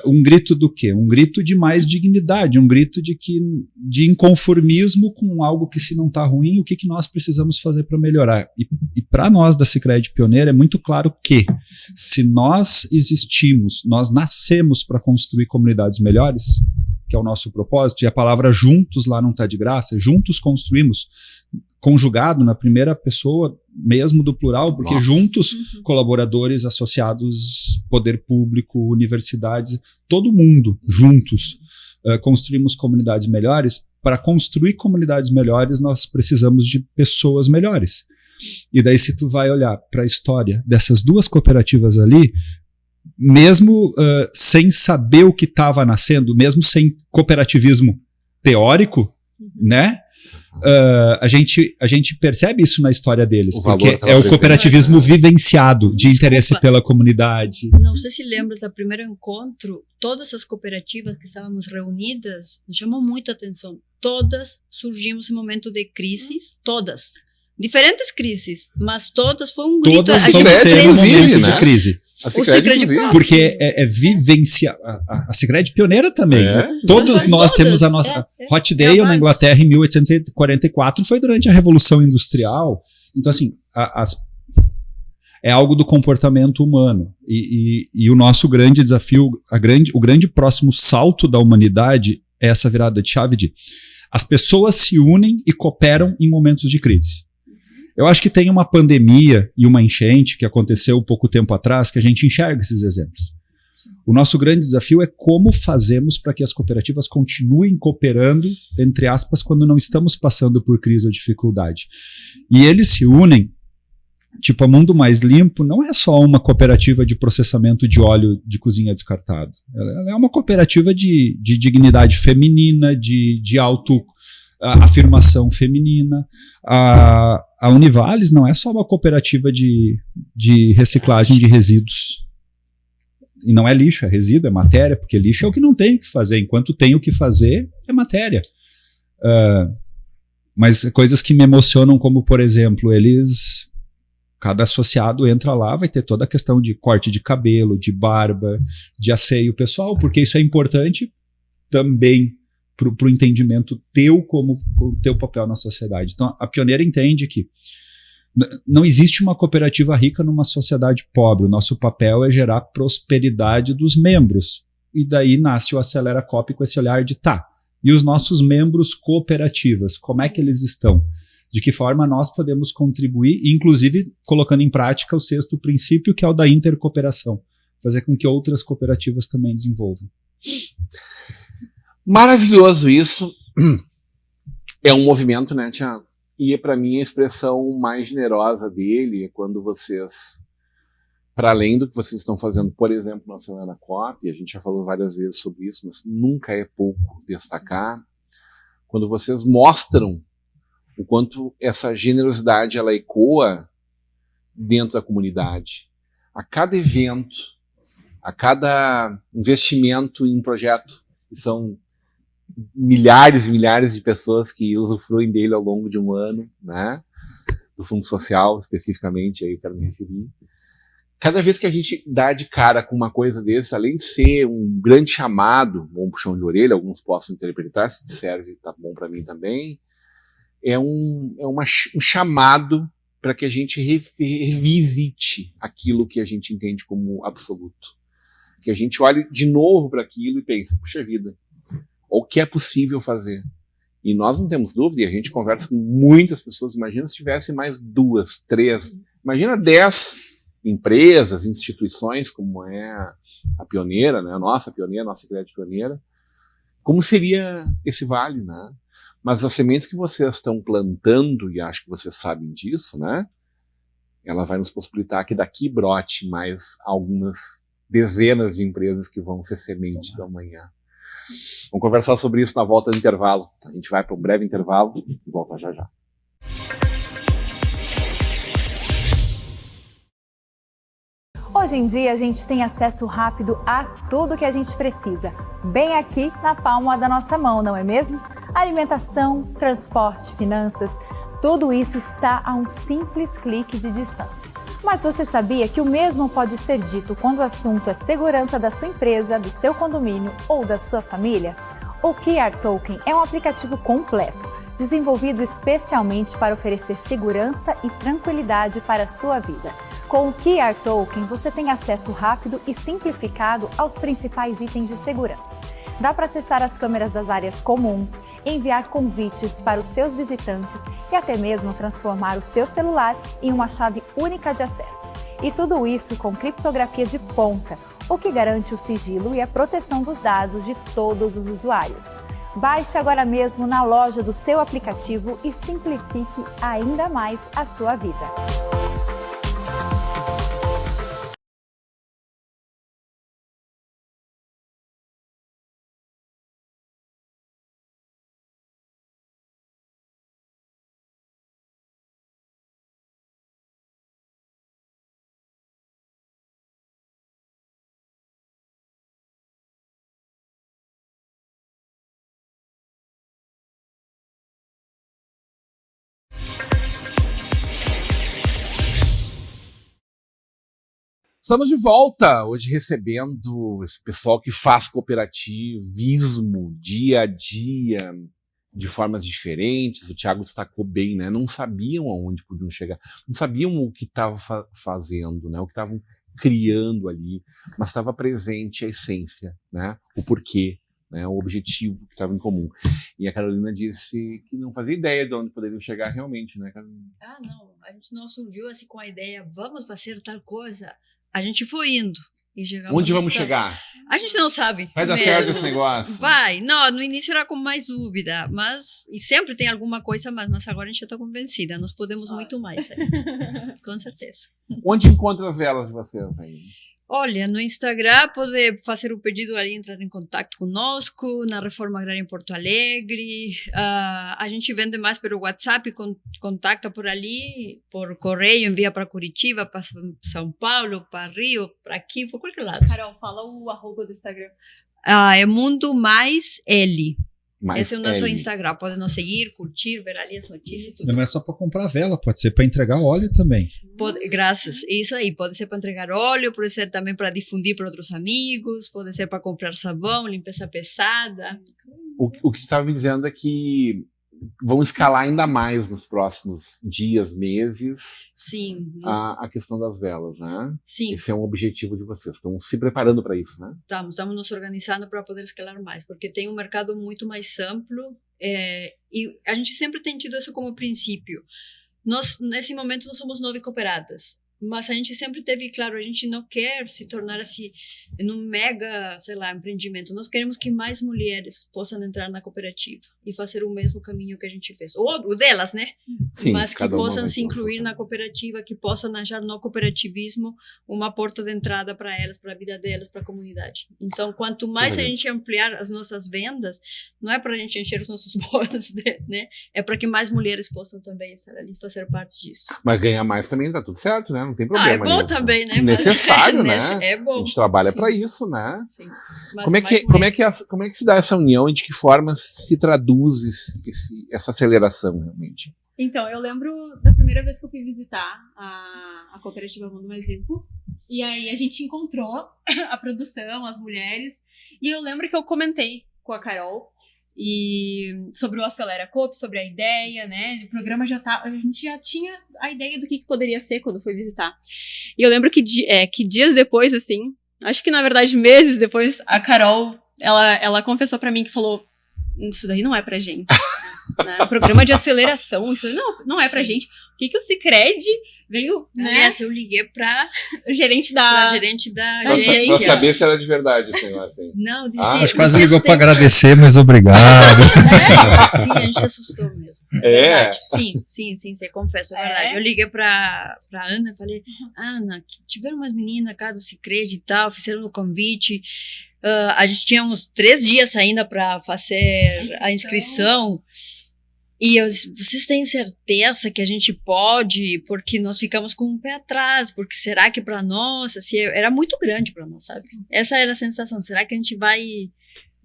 Speaker 4: Um grito do quê? Um grito de mais dignidade, um grito de inconformismo com algo que, se não está ruim, o que nós precisamos fazer para melhorar. E para nós da Sicredi Pioneira é muito claro que, se nós existimos, nós nascemos para construir comunidades melhores, que é o nosso propósito, e a palavra juntos lá não está de graça, juntos construímos, conjugado na primeira pessoa mesmo do plural, porque juntos, colaboradores, associados, poder público, universidades, todo mundo juntos construímos comunidades melhores. Para construir comunidades melhores, nós precisamos de pessoas melhores. E daí, se tu vai olhar para a história dessas duas cooperativas ali, mesmo sem saber o que estava nascendo, mesmo sem cooperativismo teórico, né? A gente percebe isso na história deles, porque é o cooperativismo vivenciado de interesse pela comunidade.
Speaker 3: Não sei se lembras do primeiro encontro, todas as cooperativas que estávamos reunidas, nos chamou muito a atenção. Todas surgimos em momento de crises, todas. Diferentes crises, mas todas foi um grito.
Speaker 4: Todas vão ser momentos de crise.
Speaker 1: A Sicredi,
Speaker 4: porque é vivenciar. A Sicredi Pioneira também. Todos nós temos a nossa. Rochdale, na Inglaterra, em 1844, foi durante a Revolução Industrial. Então, assim, é algo do comportamento humano. E o nosso grande desafio, o grande próximo salto da humanidade é essa virada de chave de as pessoas se unem e cooperam em momentos de crise. Eu acho que tem uma pandemia e uma enchente que aconteceu pouco tempo atrás que a gente enxerga esses exemplos. O nosso grande desafio é como fazemos para que as cooperativas continuem cooperando, entre aspas, quando não estamos passando por crise ou dificuldade. E eles se unem, tipo, a Mundo Mais Limpo não é só uma cooperativa de processamento de óleo de cozinha descartado. Ela é uma cooperativa de dignidade feminina, de afirmação feminina. A Univales não é só uma cooperativa de reciclagem de resíduos. E não é lixo, é resíduo, é matéria, porque lixo é o que não tem o que fazer. Enquanto tem o que fazer, é matéria. Mas coisas que me emocionam, como, por exemplo, cada associado entra lá, vai ter toda a questão de corte de cabelo, de barba, de asseio pessoal, porque isso é importante também para o entendimento teu como o teu papel na sociedade. Então, a Pioneira entende que não existe uma cooperativa rica numa sociedade pobre. O nosso papel é gerar prosperidade dos membros. E daí nasce o Acelera Coop com esse olhar de e os nossos membros cooperativas, como é que eles estão? De que forma nós podemos contribuir, inclusive colocando em prática o 6º princípio, que é o da intercooperação. Fazer com que outras cooperativas também desenvolvam.
Speaker 1: Maravilhoso isso. É um movimento, né, Thiago? E para mim a expressão mais generosa dele é quando vocês, para além do que vocês estão fazendo, por exemplo, na Acelera Coop, a gente já falou várias vezes sobre isso, mas nunca é pouco destacar, quando vocês mostram o quanto essa generosidade ela ecoa dentro da comunidade. A cada evento, a cada investimento em um projeto, que são milhares e milhares de pessoas que usufruem dele ao longo de um ano, né? Do Fundo Social, especificamente, aí eu quero me referir. Cada vez que a gente dá de cara com uma coisa desse, além de ser um grande chamado, um puxão de orelha, alguns possam interpretar, se serve, tá bom para mim também, é um chamado para que a gente revisite aquilo que a gente entende como absoluto. Que a gente olhe de novo para aquilo e pense, puxa vida, o que é possível fazer? E nós não temos dúvida, e a gente conversa com muitas pessoas. Imagina se tivesse mais 2, 3, imagina 10 empresas, instituições, como é a Pioneira, né? A nossa Pioneira, a nossa Crédito Pioneira, como seria esse vale, né? Mas as sementes que vocês estão plantando, e acho que vocês sabem disso, né? Ela vai nos possibilitar que daqui brote mais algumas dezenas de empresas que vão ser semente do amanhã. Vamos conversar sobre isso na volta do intervalo. A gente vai para um breve intervalo e volta já já.
Speaker 6: Hoje em dia a gente tem acesso rápido a tudo que a gente precisa, bem aqui na palma da nossa mão, não é mesmo? Alimentação, transporte, finanças, tudo isso está a um simples clique de distância. Mas você sabia que o mesmo pode ser dito quando o assunto é segurança da sua empresa, do seu condomínio ou da sua família? O QR Token é um aplicativo completo, desenvolvido especialmente para oferecer segurança e tranquilidade para a sua vida. Com o QR Token, você tem acesso rápido e simplificado aos principais itens de segurança. Dá para acessar as câmeras das áreas comuns, enviar convites para os seus visitantes e até mesmo transformar o seu celular em uma chave única de acesso. E tudo isso com criptografia de ponta, o que garante o sigilo e a proteção dos dados de todos os usuários. Baixe agora mesmo na loja do seu aplicativo e simplifique ainda mais a sua vida.
Speaker 1: Estamos de volta, hoje recebendo esse pessoal que faz cooperativismo dia a dia, de formas diferentes. O Thiago destacou bem, né? Não sabiam aonde podiam chegar, não sabiam o que estavam fazendo, né? O que estavam criando ali, mas estava presente a essência, né? O porquê, né? O objetivo que estava em comum. E a Carolina disse que não fazia ideia de onde poderiam chegar realmente, né, Carolina?
Speaker 3: Ah, não, a gente não surgiu assim com a ideia, vamos fazer tal coisa. A gente foi indo e chegamos.
Speaker 1: Onde vamos chegar?
Speaker 3: A gente não sabe.
Speaker 1: Vai dar certo esse negócio?
Speaker 3: Vai. Não, no início era com mais dúvida, mas e sempre tem alguma coisa mais, mas agora a gente já está convencida. Nós podemos muito mais. Com certeza.
Speaker 1: Onde encontra as velas de vocês aí?
Speaker 3: Olha, no Instagram pode fazer o pedido ali, entrar em contato conosco, na Reforma Agrária em Porto Alegre. A gente vende mais pelo WhatsApp, contacta por ali, por correio, envia para Curitiba, para São Paulo, para Rio, para aqui, por qualquer lado.
Speaker 5: Carol, fala o arroba do Instagram.
Speaker 3: É Mundo Mais L. Esse é o nosso
Speaker 1: L.
Speaker 3: Instagram. Podem nos seguir, curtir, ver ali as notícias. Tudo.
Speaker 4: Não é só para comprar vela, pode ser para entregar óleo também.
Speaker 3: Graças. Isso aí. Pode ser para entregar óleo, pode ser também para difundir para outros amigos, pode ser para comprar sabão, limpeza pesada.
Speaker 1: O que estava me dizendo é que vão escalar ainda mais nos próximos dias, meses.
Speaker 3: Sim.
Speaker 1: A questão das velas, né?
Speaker 3: Sim.
Speaker 1: Esse é um objetivo de vocês. Estão se preparando para isso, né?
Speaker 3: Estamos nos organizando para poder escalar mais, porque tem um mercado muito mais amplo e a gente sempre tem tido isso como princípio. Nós, nesse momento, nós somos 9 cooperadas, mas a gente sempre teve claro, a gente não quer se tornar assim, num mega, sei lá, empreendimento. Nós queremos que mais mulheres possam entrar na cooperativa e fazer o mesmo caminho que a gente fez. Ou o delas, né?
Speaker 1: Sim,
Speaker 3: mas que possam se incluir
Speaker 1: na
Speaker 3: na cooperativa, que possam achar no cooperativismo uma porta de entrada para elas, para a vida delas, para a comunidade. Então, quanto mais a gente ampliar as nossas vendas, não é para a gente encher os nossos bolsos, né? É para que mais mulheres possam também estar ali, fazer parte disso.
Speaker 1: Mas ganhar mais também tá tudo certo, né? Não tem problema.
Speaker 3: É bom
Speaker 1: nisso.
Speaker 3: também, né?
Speaker 1: Necessário, né?
Speaker 3: É bom.
Speaker 1: A gente trabalha
Speaker 3: Sim.
Speaker 1: para isso, né?
Speaker 3: Sim.
Speaker 1: Como é que se dá essa união e de que forma se traduz essa aceleração realmente?
Speaker 5: Então, eu lembro da primeira vez que eu fui visitar a cooperativa Mundo Mais Limpo, e aí a gente encontrou a produção, as mulheres, e eu lembro que eu comentei com a Carol e sobre o Acelera Coop, sobre a ideia, né? O programa a gente já tinha a ideia do que poderia ser quando foi visitar. E eu lembro que dias depois, assim, acho que na verdade meses depois, a Carol, ela confessou pra mim que falou, isso daí não é pra gente. né? Programa de aceleração, isso não é pra gente. O que o Sicredi veio, né?
Speaker 3: Aliás, eu liguei pra
Speaker 5: gerente
Speaker 3: pra
Speaker 5: da
Speaker 3: gerente da
Speaker 1: Pra
Speaker 3: agência.
Speaker 1: saber se era de verdade, assim.
Speaker 3: Não, disse,
Speaker 4: Acho que quase
Speaker 3: vocês
Speaker 4: ligou pra
Speaker 3: têm-
Speaker 4: agradecer, mas obrigado.
Speaker 3: Sim, a gente assustou mesmo. Verdade. Sim, você confesso, é verdade. Eu liguei pra Ana e falei, Ana, tiveram umas meninas cá do Sicredi e tal, fizeram o convite. A gente tinha uns 3 dias ainda para fazer a inscrição. E eu disse, vocês têm certeza que a gente pode? Porque nós ficamos com um pé atrás, porque será que para nós, assim, era muito grande para nós, sabe? Essa era a sensação, será que a gente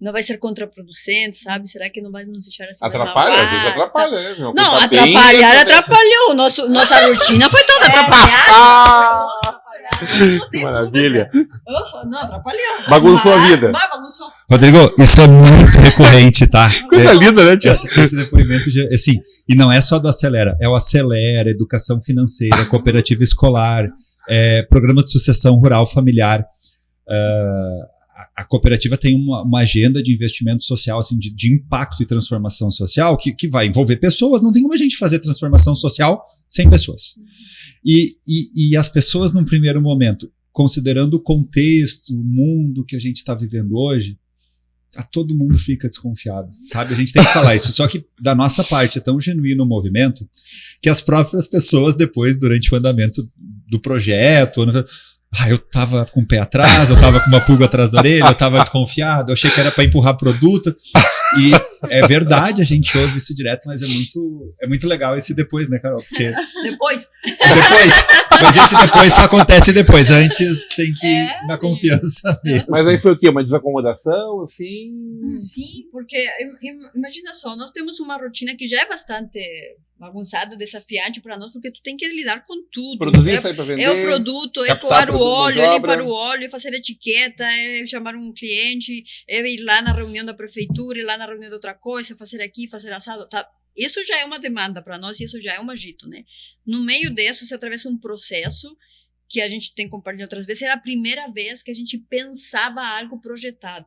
Speaker 3: não vai ser contraproducente, sabe? Será que não vai nos deixar assim
Speaker 1: Atrapalha, às vezes atrapalha, né, meu?
Speaker 3: Não,
Speaker 1: Tá bem,
Speaker 3: atrapalhar, atrapalhou. Nossa rotina foi toda atrapalhada.
Speaker 1: Que maravilha.
Speaker 3: Não, atrapalhou.
Speaker 1: Bagunçou a vida.
Speaker 3: Bagunçou.
Speaker 4: Rodrigo, isso é muito recorrente, tá?
Speaker 1: Coisa linda, né, tia?
Speaker 4: Esse depoimento, assim, e não é só do Acelera, é o Acelera, educação financeira, cooperativa escolar, programa de sucessão rural familiar. A cooperativa tem uma agenda de investimento social, assim, de impacto e transformação social, que vai envolver pessoas. Não tem como a gente fazer transformação social sem pessoas. E as pessoas, num primeiro momento, considerando o contexto, o mundo que a gente está vivendo hoje, todo mundo fica desconfiado, sabe? A gente tem que falar isso. Só que, da nossa parte, é tão genuíno o movimento que as próprias pessoas, depois, durante o andamento do projeto, eu tava com o pé atrás, eu tava com uma pulga atrás da orelha, eu tava desconfiado, eu achei que era para empurrar produto. E é verdade, a gente ouve isso direto, mas é muito legal esse depois, né, Carol? Porque
Speaker 3: Depois.
Speaker 4: Mas esse depois só acontece depois. Antes tem que ir na confiança mesmo.
Speaker 1: Mas aí foi o quê? Uma desacomodação, assim?
Speaker 3: Sim, porque imagina só, nós temos uma rotina que já é bastante bagunçada, desafiante para nós, porque tu tem que lidar com tudo.
Speaker 1: Produzir, sair para vender.
Speaker 3: É o produto, é
Speaker 1: captar
Speaker 3: coar o
Speaker 1: produto, mão
Speaker 3: óleo,
Speaker 1: de
Speaker 3: é
Speaker 1: obra.
Speaker 3: limpar o óleo, é fazer etiqueta, é chamar um cliente, é ir lá na reunião da prefeitura, ir lá na reunião de outra coisa, fazer aqui, fazer assado, tá? Isso já é uma demanda para nós e isso já é um agito, né? No meio disso, você atravessa um processo que a gente tem compartilhado outras vezes, era a primeira vez que a gente pensava algo projetado.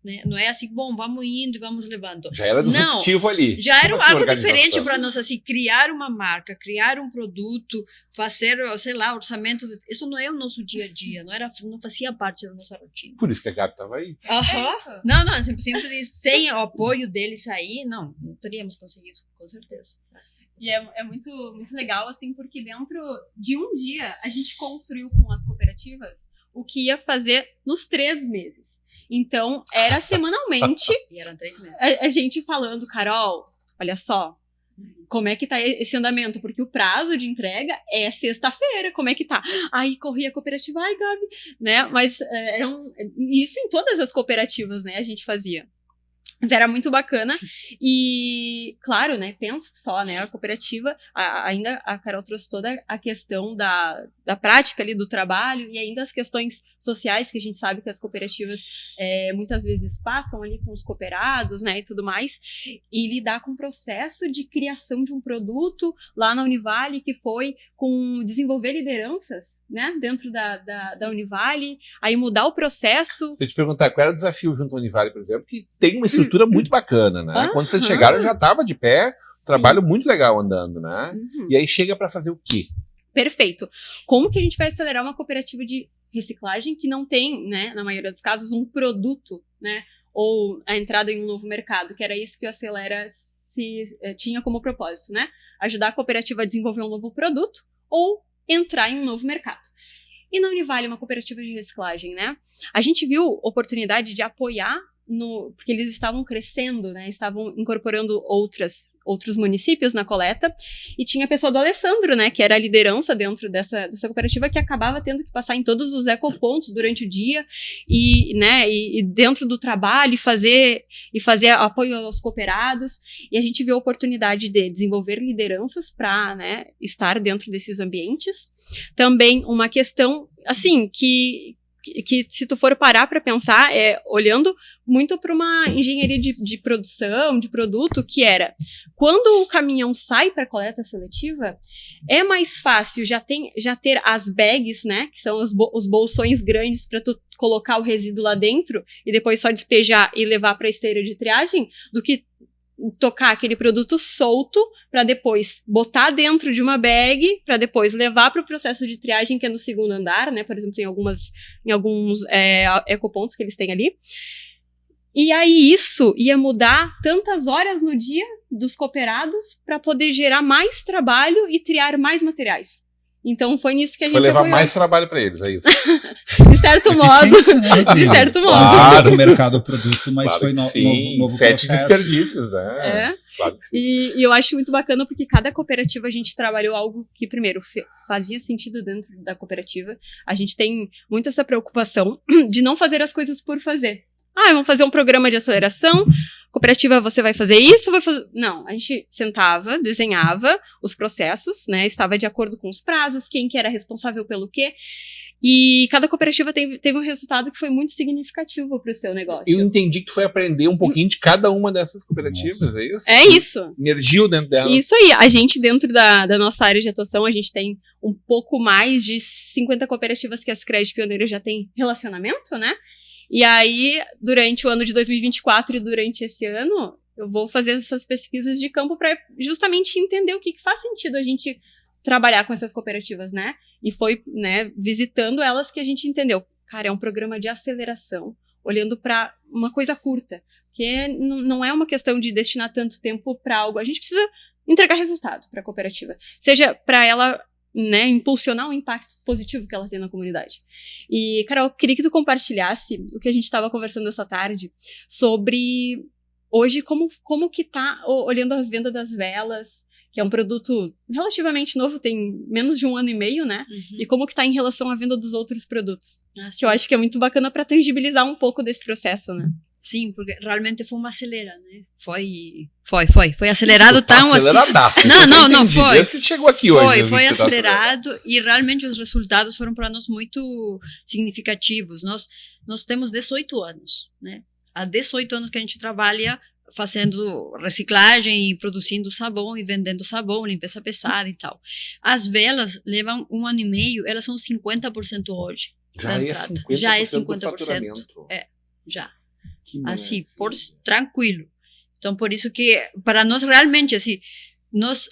Speaker 3: Né? Não é assim, bom, vamos indo e vamos levando.
Speaker 1: Já era disruptivo ali.
Speaker 3: Já era
Speaker 1: Como assim,
Speaker 3: algo
Speaker 1: organização?
Speaker 3: diferente para nós, assim, criar uma marca, criar um produto, fazer, sei lá, orçamento. Isso não é o nosso dia a dia, não fazia parte da nossa rotina.
Speaker 1: Por isso que a Gabi estava aí.
Speaker 3: Não, sempre sem o apoio deles aí, não teríamos conseguido, com certeza.
Speaker 5: E é muito, muito legal, assim, porque dentro de um dia a gente construiu com as cooperativas o que ia fazer nos 3 meses. Então, era semanalmente
Speaker 3: E eram 3 meses.
Speaker 5: a gente falando, Carol, olha só, como é que tá esse andamento? Porque o prazo de entrega é sexta-feira, como é que tá? Aí corria a cooperativa, ai, Gabi, né? Mas isso em todas as cooperativas, né, a gente fazia. Mas era muito bacana e, claro, né, pensa só, né, a cooperativa, ainda a Carol trouxe toda a questão da prática ali do trabalho e ainda as questões sociais que a gente sabe que as cooperativas muitas vezes passam ali com os cooperados, né, e tudo mais, e lidar com o processo de criação de um produto lá na Univale, que foi com desenvolver lideranças, né, dentro da Univale, aí mudar o processo.
Speaker 1: Se eu te perguntar qual era o desafio junto ao Univale, por exemplo, que tem uma estrutura muito bacana, né? Quando vocês chegaram, já estava de pé, trabalho muito legal andando, né?
Speaker 5: Uhum.
Speaker 1: E aí chega para fazer o quê?
Speaker 5: Perfeito. Como que a gente vai acelerar uma cooperativa de reciclagem que não tem, né, na maioria dos casos, um produto, né, ou a entrada em um novo mercado, que era isso que o Acelera tinha como propósito, né? Ajudar a cooperativa a desenvolver um novo produto ou entrar em um novo mercado. E na Univale, uma cooperativa de reciclagem, né? A gente viu oportunidade de apoiar porque eles estavam crescendo, né? Estavam incorporando outros municípios na coleta, e tinha a pessoa do Alessandro, né? Que era a liderança dentro dessa cooperativa, que acabava tendo que passar em todos os ecopontos durante o dia e dentro do trabalho e fazer apoio aos cooperados, e a gente viu a oportunidade de desenvolver lideranças para, né, estar dentro desses ambientes. Também uma questão, assim, que se tu for parar para pensar, olhando muito para uma engenharia de produção, de produto, que era, quando o caminhão sai para coleta seletiva, é mais fácil já ter as bags, né, que são os bolsões grandes para tu colocar o resíduo lá dentro e depois só despejar e levar para a esteira de triagem, do que tocar aquele produto solto para depois botar dentro de uma bag, para depois levar para o processo de triagem, que é no segundo andar, né? Por exemplo, em alguns ecopontos que eles têm ali. E aí isso ia mudar tantas horas no dia dos cooperados para poder gerar mais trabalho e triar mais materiais. Então foi nisso que a gente
Speaker 1: levar
Speaker 5: apoiou.
Speaker 1: mais trabalho para eles, é isso.
Speaker 5: De certo modo. De certo modo.
Speaker 4: Claro, no mercado o produto, mas
Speaker 1: Claro
Speaker 4: foi
Speaker 1: que
Speaker 4: novo
Speaker 1: sim.
Speaker 4: processo.
Speaker 1: 7 desperdícios, né?
Speaker 5: É.
Speaker 1: Claro que sim.
Speaker 5: E eu acho muito bacana porque cada cooperativa a gente trabalhou algo que, primeiro, fazia sentido dentro da cooperativa. A gente tem muito essa preocupação de não fazer as coisas por fazer. Vamos fazer um programa de aceleração, cooperativa, você vai fazer isso, vai fazer... Não, a gente sentava, desenhava os processos, né, estava de acordo com os prazos, quem que era responsável pelo quê, e cada cooperativa teve um resultado que foi muito significativo para o seu negócio.
Speaker 1: Eu entendi que tu foi aprender um pouquinho de cada uma dessas cooperativas, é isso?
Speaker 5: É isso.
Speaker 1: Emergiu dentro dela.
Speaker 5: Isso aí, a gente dentro da nossa área de atuação, a gente tem um pouco mais de 50 cooperativas que as Crédito Pioneiro já têm relacionamento, né? E aí, durante o ano de 2024 e durante esse ano, eu vou fazer essas pesquisas de campo para justamente entender o que faz sentido a gente trabalhar com essas cooperativas, né? E foi, né, visitando elas que a gente entendeu. Cara, é um programa de aceleração, olhando para uma coisa curta, porque não é uma questão de destinar tanto tempo para algo. A gente precisa entregar resultado para a cooperativa, seja para ela, né, impulsionar o impacto positivo que ela tem na comunidade. E, Carol, eu queria que tu compartilhasse o que a gente estava conversando essa tarde sobre hoje como que tá olhando a venda das velas, que é um produto relativamente novo, tem menos de 1 ano e meio, né?
Speaker 3: Uhum.
Speaker 5: E como que tá em relação à venda dos outros produtos. Que eu acho que é muito bacana para tangibilizar um pouco desse processo, né?
Speaker 3: Sim, porque realmente foi uma acelera, né? Foi acelerado tão assim.
Speaker 1: Aceleradaço.
Speaker 3: Não, foi.
Speaker 1: Desde que chegou aqui hoje.
Speaker 3: Foi acelerado e realmente os resultados foram para nós muito significativos. Nós temos 18 anos, né? Há 18 anos que a gente trabalha fazendo reciclagem e produzindo sabão e vendendo sabão, limpeza pesada e tal. As velas levam 1 ano e meio, elas são 50% hoje.
Speaker 1: Já é 50% do faturamento.
Speaker 3: Já.
Speaker 1: Que
Speaker 3: assim,
Speaker 1: maravilha.
Speaker 3: tranquilo. Então, por isso que, para nós, realmente, assim, nós,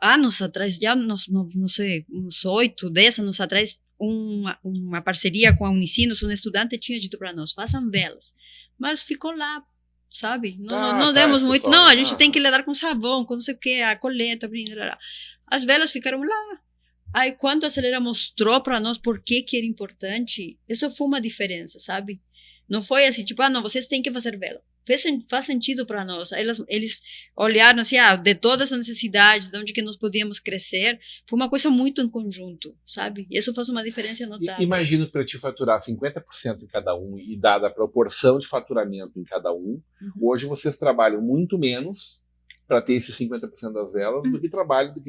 Speaker 3: anos atrás, já, não sei, uns 8, 10 anos atrás, uma parceria com a Unicinos, um estudante tinha dito para nós, façam velas. Mas ficou lá, sabe? Não demos muito.
Speaker 1: pessoal,
Speaker 3: Não, a gente tem que lidar com sabão, com não sei o que, a coleta, as velas ficaram lá. Aí, quando a Acelera mostrou para nós por que era importante, isso foi uma diferença, sabe? Não foi assim, tipo, não, vocês têm que fazer vela. Faz sentido para nós. Eles olharam assim, de todas as necessidades, de onde que nós podíamos crescer, foi uma coisa muito em conjunto, sabe? E isso faz uma diferença notável.
Speaker 1: Imagino para te faturar 50% em cada um e dada a proporção de faturamento em cada um, hoje vocês trabalham muito menos para ter esses 50% das velas do que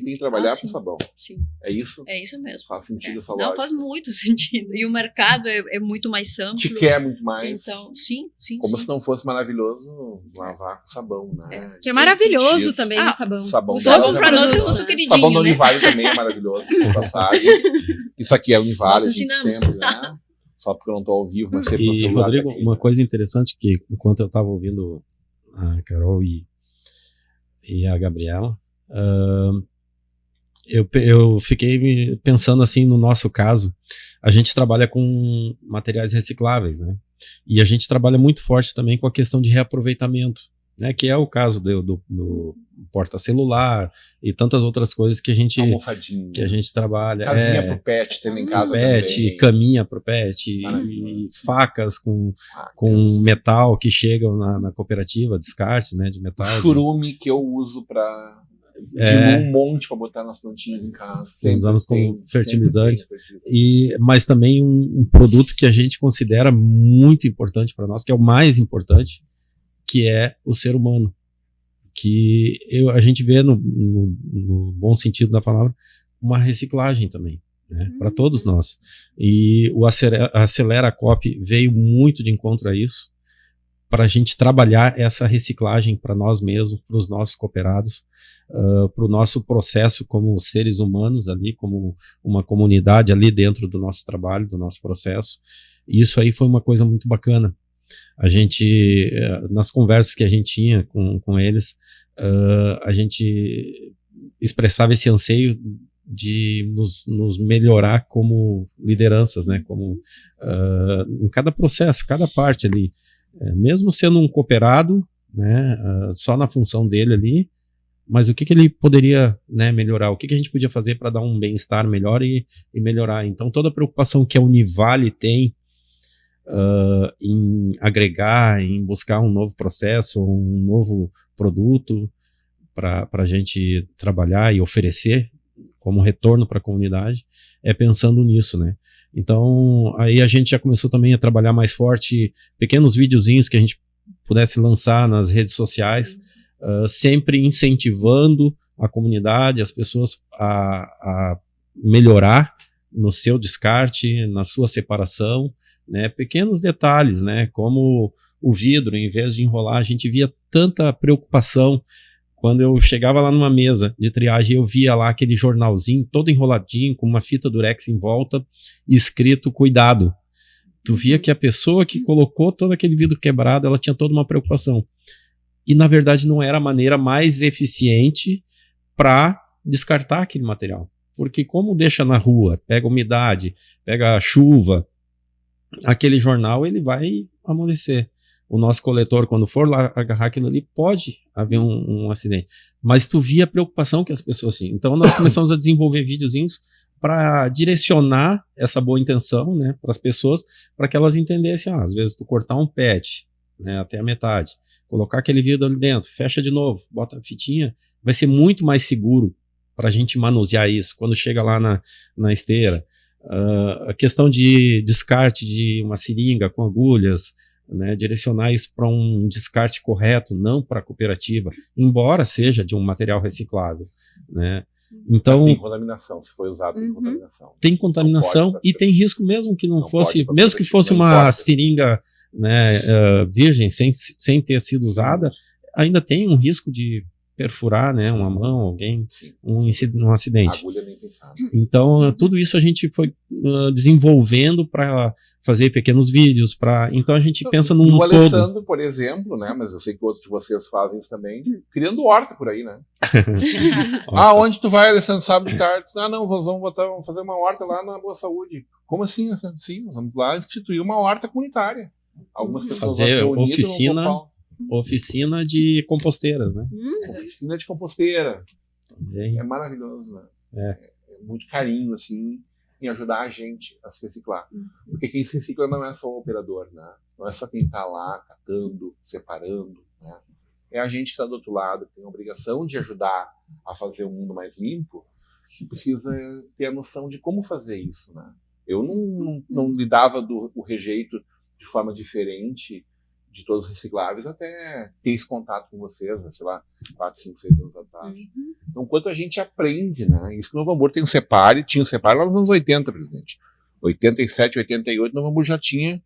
Speaker 1: tem que trabalhar com sabão.
Speaker 3: Sim.
Speaker 1: É isso?
Speaker 3: É isso mesmo.
Speaker 1: Faz sentido essa
Speaker 3: Não,
Speaker 1: lógica.
Speaker 3: faz muito sentido. E o mercado é muito mais amplo.
Speaker 1: Te quer muito mais.
Speaker 3: Então, sim.
Speaker 1: Como se não fosse maravilhoso lavar com sabão, né?
Speaker 5: Que é maravilhoso também o sabão.
Speaker 3: O sabão para nós é o nosso queridinho,
Speaker 1: sabão da
Speaker 3: né?
Speaker 1: Univale também é maravilhoso, por passagem. Isso aqui é Univale, a gente
Speaker 3: ensinamos.
Speaker 1: sempre, né? Só porque eu não estou ao vivo, mas sempre no
Speaker 2: E,
Speaker 1: celular.
Speaker 2: Rodrigo,
Speaker 1: também.
Speaker 2: uma coisa interessante que, enquanto eu estava ouvindo a Carol e a Gabriela, eu fiquei pensando assim, no nosso caso, a gente trabalha com materiais recicláveis, né? E a gente trabalha muito forte também com a questão de reaproveitamento, né? Que é o caso do porta-celular e tantas outras coisas que a gente trabalha.
Speaker 1: Casinha pro pet, tendo em casa também.
Speaker 2: Caminha pro pet, e facas com metal que chegam na cooperativa, descarte, né, de metal.
Speaker 1: Churume que eu uso para um monte para botar nas plantinhas em casa.
Speaker 2: Usamos como fertilizantes. Mas também um produto que a gente considera muito importante para nós, que é o mais importante, que é o ser humano. Que a gente vê no bom sentido da palavra, uma reciclagem também, né, para todos nós. E o Acelera Coop veio muito de encontro a isso, para a gente trabalhar essa reciclagem para nós mesmos, para os nossos cooperados, para o nosso processo como seres humanos ali, como uma comunidade ali dentro do nosso trabalho, do nosso processo. E isso aí foi uma coisa muito bacana. A gente, nas conversas que a gente tinha com eles, a gente expressava esse anseio de nos melhorar como lideranças, né? Como em cada processo, cada parte ali, mesmo sendo um cooperado, né? Só na função dele ali, mas o que ele poderia, né, melhorar? O que a gente podia fazer para dar um bem-estar melhor e melhorar? Então toda a preocupação que a Univale tem em agregar, em buscar um novo processo, um novo produto para a gente trabalhar e oferecer como retorno para a comunidade, é pensando nisso, né? Então, aí a gente já começou também a trabalhar mais forte, pequenos videozinhos que a gente pudesse lançar nas redes sociais, sempre incentivando a comunidade, as pessoas a melhorar no seu descarte, na sua separação, né? Pequenos detalhes, né? Como o vidro, em vez de enrolar, a gente via tanta preocupação. Quando eu chegava lá numa mesa de triagem, eu via lá aquele jornalzinho todo enroladinho, com uma fita durex em volta, escrito cuidado. Tu via que a pessoa que colocou todo aquele vidro quebrado, ela tinha toda uma preocupação. E, na verdade, não era a maneira mais eficiente para descartar aquele material. Porque como deixa na rua, pega umidade, pega chuva, aquele jornal ele vai amolecer. O nosso coletor, quando for lá agarrar aquilo ali, pode haver um acidente. Mas tu via a preocupação que as pessoas tinham. Então nós começamos a desenvolver videozinhos para direcionar essa boa intenção, né, para as pessoas, para que elas entendessem, às vezes tu cortar um PET, né, até a metade, colocar aquele vidro ali dentro, fecha de novo, bota a fitinha, vai ser muito mais seguro para a gente manusear isso quando chega lá na esteira. A questão de descarte de uma seringa com agulhas, né, direcionar isso para um descarte correto, não para a cooperativa, embora seja de um material reciclável, né? Então,
Speaker 1: mas tem contaminação, se foi usado tem contaminação.
Speaker 2: Tem contaminação e tem risco mesmo que não fosse, mesmo que fosse uma seringa, né, virgem, sem ter sido usada, ainda tem um risco de perfurar, né, uma mão, alguém, um acidente.
Speaker 1: Agulha nem pensar.
Speaker 2: Então, tudo isso a gente foi desenvolvendo para fazer pequenos vídeos, então a gente pensa num todo.
Speaker 1: O Alessandro, por exemplo, né, mas eu sei que outros de vocês fazem isso também, criando horta por aí, né? Onde tu vai, Alessandro, sábado de tarde? Não, vamos fazer uma horta lá na Boa Saúde. Como assim, Alessandro? Sim, nós vamos lá instituir uma horta comunitária. Algumas pessoas vão ser unidas,
Speaker 2: oficina de composteiras, né?
Speaker 1: Oficina de composteira.
Speaker 2: Também.
Speaker 1: É maravilhoso, né? É muito carinho, assim, em ajudar a gente a se reciclar. Porque quem se recicla não é só o operador, né? Não é só quem está lá catando, separando, né? É a gente que está do outro lado, que tem a obrigação de ajudar a fazer o mundo mais limpo, que precisa ter a noção de como fazer isso, né? Eu não lidava o rejeito de forma diferente de todos os recicláveis até ter esse contato com vocês, né, sei lá, 4, 5, 6 anos atrás. Então, quanto a gente aprende, né? Isso que o Novo Hamburgo tem tinha o Separe lá nos anos 80, presidente. 87, 88, Novo Hamburgo já tinha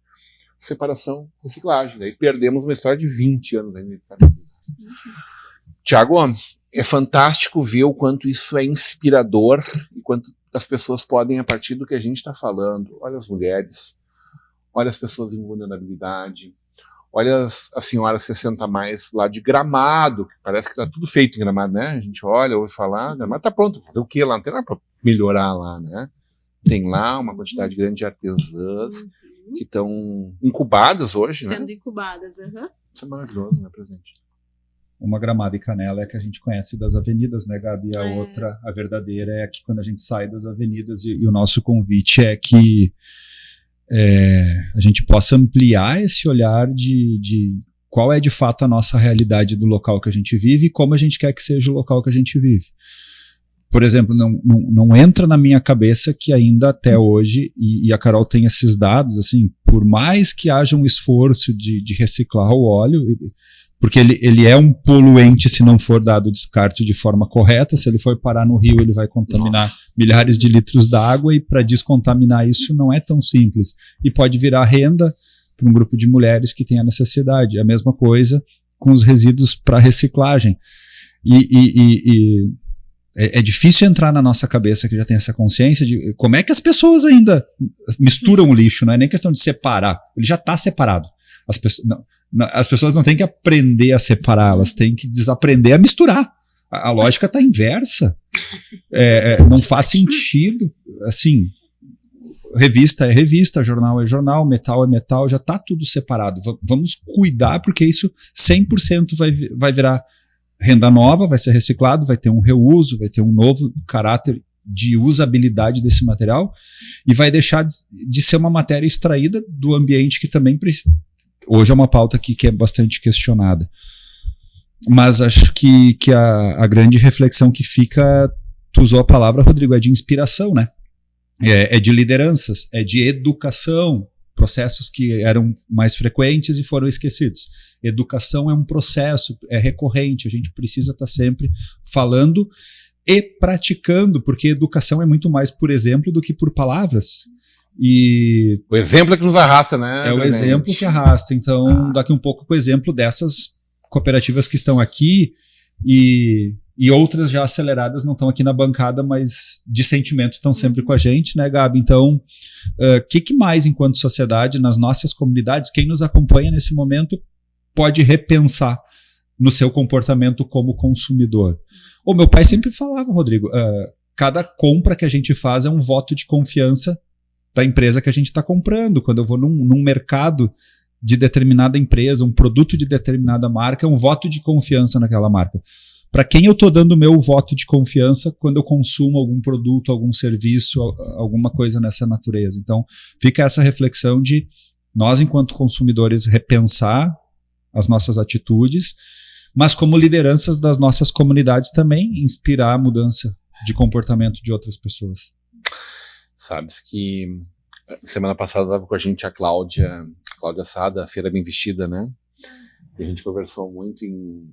Speaker 1: separação reciclagem. Daí perdemos uma história de 20 anos ainda. Tiago, é fantástico ver o quanto isso é inspirador e quanto as pessoas podem, a partir do que a gente está falando, olha as mulheres, olha as pessoas em vulnerabilidade, olha as senhoras 60 a mais lá de Gramado, que parece que está tudo feito em Gramado, né? A gente olha, ouve falar, Gramado está pronto, fazer o quê lá? Não tem nada para melhorar lá, né? Tem lá uma quantidade grande de artesãs que estão incubadas hoje, né?
Speaker 5: Sendo incubadas,
Speaker 1: Isso é maravilhoso, né, presidente?
Speaker 4: Uma Gramado e Canela é que a gente conhece das avenidas, né, Gabi? A outra, a verdadeira, é que quando a gente sai das avenidas e o nosso convite é que a gente possa ampliar esse olhar de qual é de fato a nossa realidade do local que a gente vive e como a gente quer que seja o local que a gente vive. Por exemplo, não entra na minha cabeça que ainda até hoje, e a Carol tem esses dados, assim, por mais que haja um esforço de reciclar o óleo, porque ele é um poluente se não for dado o descarte de forma correta, se ele for parar no rio ele vai contaminar milhares de litros d'água, e para descontaminar isso não é tão simples, e pode virar renda para um grupo de mulheres que tem a necessidade. A mesma coisa com os resíduos para reciclagem. É difícil entrar na nossa cabeça, que já tem essa consciência de como é que as pessoas ainda misturam o lixo, não é nem questão de separar, ele já está separado. As pessoas não têm que aprender a separar, elas têm que desaprender a misturar. A lógica está inversa. Não faz sentido. Assim, revista é revista, jornal é jornal, metal é metal, já está tudo separado. Vamos cuidar, porque isso 100% vai virar renda nova, vai ser reciclado, vai ter um reuso, vai ter um novo caráter de usabilidade desse material e vai deixar de ser uma matéria extraída do ambiente que também hoje é uma pauta aqui que é bastante questionada. Mas acho que a grande reflexão que fica, tu usou a palavra, Rodrigo, é de inspiração, né? É de lideranças, é de educação, processos que eram mais frequentes e foram esquecidos. Educação é um processo, é recorrente, a gente precisa estar sempre falando e praticando, porque educação é muito mais por exemplo do que por palavras. E
Speaker 1: o exemplo é que nos arrasta, né?
Speaker 4: É o exemplo que arrasta. Então, daqui um pouco com o exemplo dessas cooperativas que estão aqui e outras já aceleradas não estão aqui na bancada, mas de sentimento estão sempre com a gente, né, Gabi? Então, que mais, enquanto sociedade, nas nossas comunidades, quem nos acompanha nesse momento pode repensar no seu comportamento como consumidor? O meu pai sempre falava, Rodrigo, cada compra que a gente faz é um voto de confiança da empresa que a gente está comprando. Quando eu vou num mercado de determinada empresa, um produto de determinada marca, é um voto de confiança naquela marca. Para quem eu estou dando o meu voto de confiança quando eu consumo algum produto, algum serviço, alguma coisa nessa natureza? Então, fica essa reflexão de nós, enquanto consumidores, repensar as nossas atitudes, mas como lideranças das nossas comunidades também inspirar a mudança de comportamento de outras pessoas.
Speaker 1: Sabes que semana passada estava com a gente a Cláudia Sada, Feira Bem Vestida, né? E a gente conversou muito em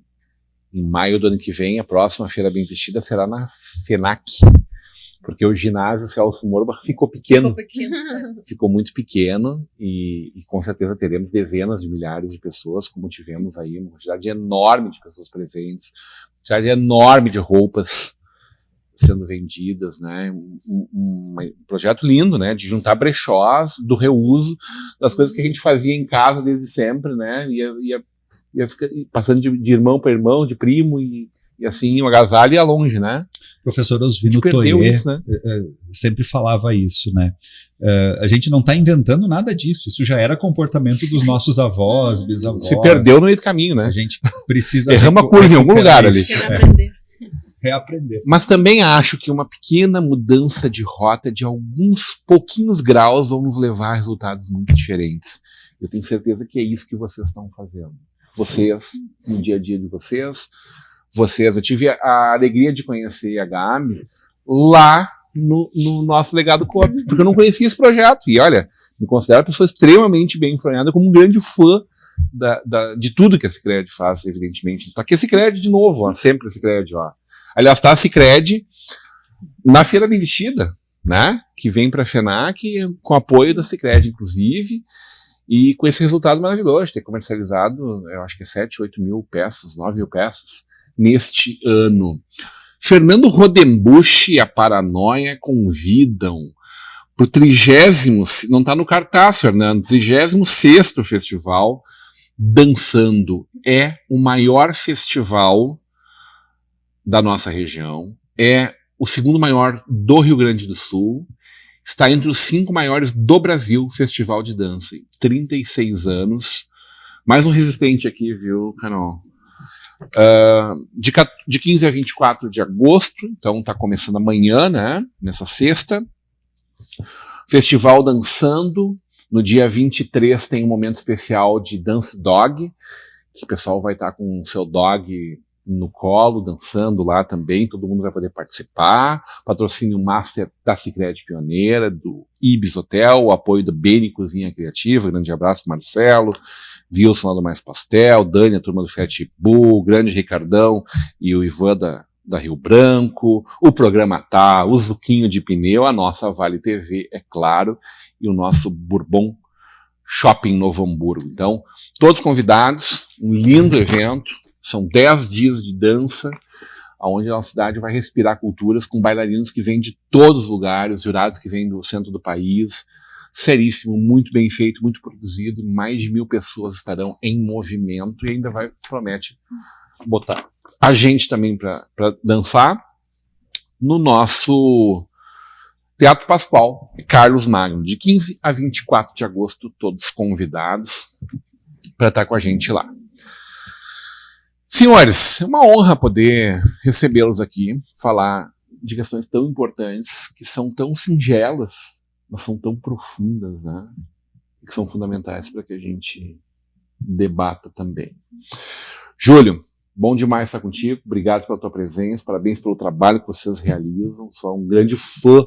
Speaker 1: maio do ano que vem, a próxima Feira Bem Vestida será na FENAC, porque o ginásio Celso Morba ficou pequeno. Ficou muito pequeno e com certeza teremos dezenas de milhares de pessoas, como tivemos aí, uma quantidade enorme de pessoas presentes, uma quantidade enorme de roupas sendo vendidas, né? Um projeto lindo, né? De juntar brechós do reuso das coisas que a gente fazia em casa desde sempre, né? Ia ficar passando de irmão para irmão, de primo e assim, o agasalho ia longe, né?
Speaker 4: Professor Osvino Toyer, né? Sempre falava isso, né? A gente não está inventando nada disso, isso já era comportamento dos nossos avós, bisavós.
Speaker 1: Se perdeu no meio do caminho, né?
Speaker 4: A gente precisa...
Speaker 1: Erramos a curva em algum lugar ali.
Speaker 4: Reaprender.
Speaker 1: Mas também acho que uma pequena mudança de rota de alguns pouquinhos graus vão nos levar a resultados muito diferentes. Eu tenho certeza que é isso que vocês estão fazendo. Vocês, no dia a dia de vocês, eu tive a alegria de conhecer a Gabi lá no nosso Legado Coop, porque eu não conhecia esse projeto. E olha, me considero uma pessoa extremamente bem informada, como um grande fã de tudo que a Sicredi faz, evidentemente. Tá aqui a Sicredi de novo, ó, sempre a Sicredi, ó. Aliás, tá a Sicredi na Feira Bem Vestida, né? Que vem para a FENAC com apoio da Sicredi, inclusive, e com esse resultado maravilhoso de ter comercializado, eu acho que 7, 8 mil peças, 9 mil peças neste ano. Fernando Rodenbusch e a Paranoia convidam para o 30º, não está no cartaz, Fernando, 36º Festival Dançando. É o maior festival da nossa região, é o segundo maior do Rio Grande do Sul, está entre os 5 maiores do Brasil, Festival de Dança. 36 anos. Mais um resistente aqui, viu, Carol? De 15 a 24 de agosto, então está começando amanhã, né? Nessa sexta. Festival Dançando. No dia 23 tem um momento especial de Dance Dog, que o pessoal vai estar com o seu dog no colo, dançando lá também, todo mundo vai poder participar. Patrocínio Master da Sicredi Pioneira, do Ibis Hotel, o apoio do Beni Cozinha Criativa, grande abraço Marcelo, Wilson lá do Mais Pastel, Dani, a turma do Fiat Bull, grande Ricardão e o Ivan da Rio Branco, o programa Tá, o Zuquinho de Pneu, a nossa Vale TV, é claro, e o nosso Bourbon Shopping Novo Hamburgo. Então, todos convidados, um lindo evento. São 10 dias de dança, onde a nossa cidade vai respirar culturas com bailarinos que vêm de todos os lugares, jurados que vêm do centro do país. seríssimo, muito bem feito, muito produzido, mais de 1.000 pessoas estarão em movimento e ainda promete botar a gente também para dançar no nosso Teatro Pascoal Carlos Magno, de 15 a 24 de agosto, todos convidados para estar com a gente lá. Senhores, é uma honra poder recebê-los aqui, falar de questões tão importantes, que são tão singelas, mas são tão profundas, né? Que são fundamentais para que a gente debata também. Júlio, bom demais estar contigo, obrigado pela tua presença, parabéns pelo trabalho que vocês realizam, sou um grande fã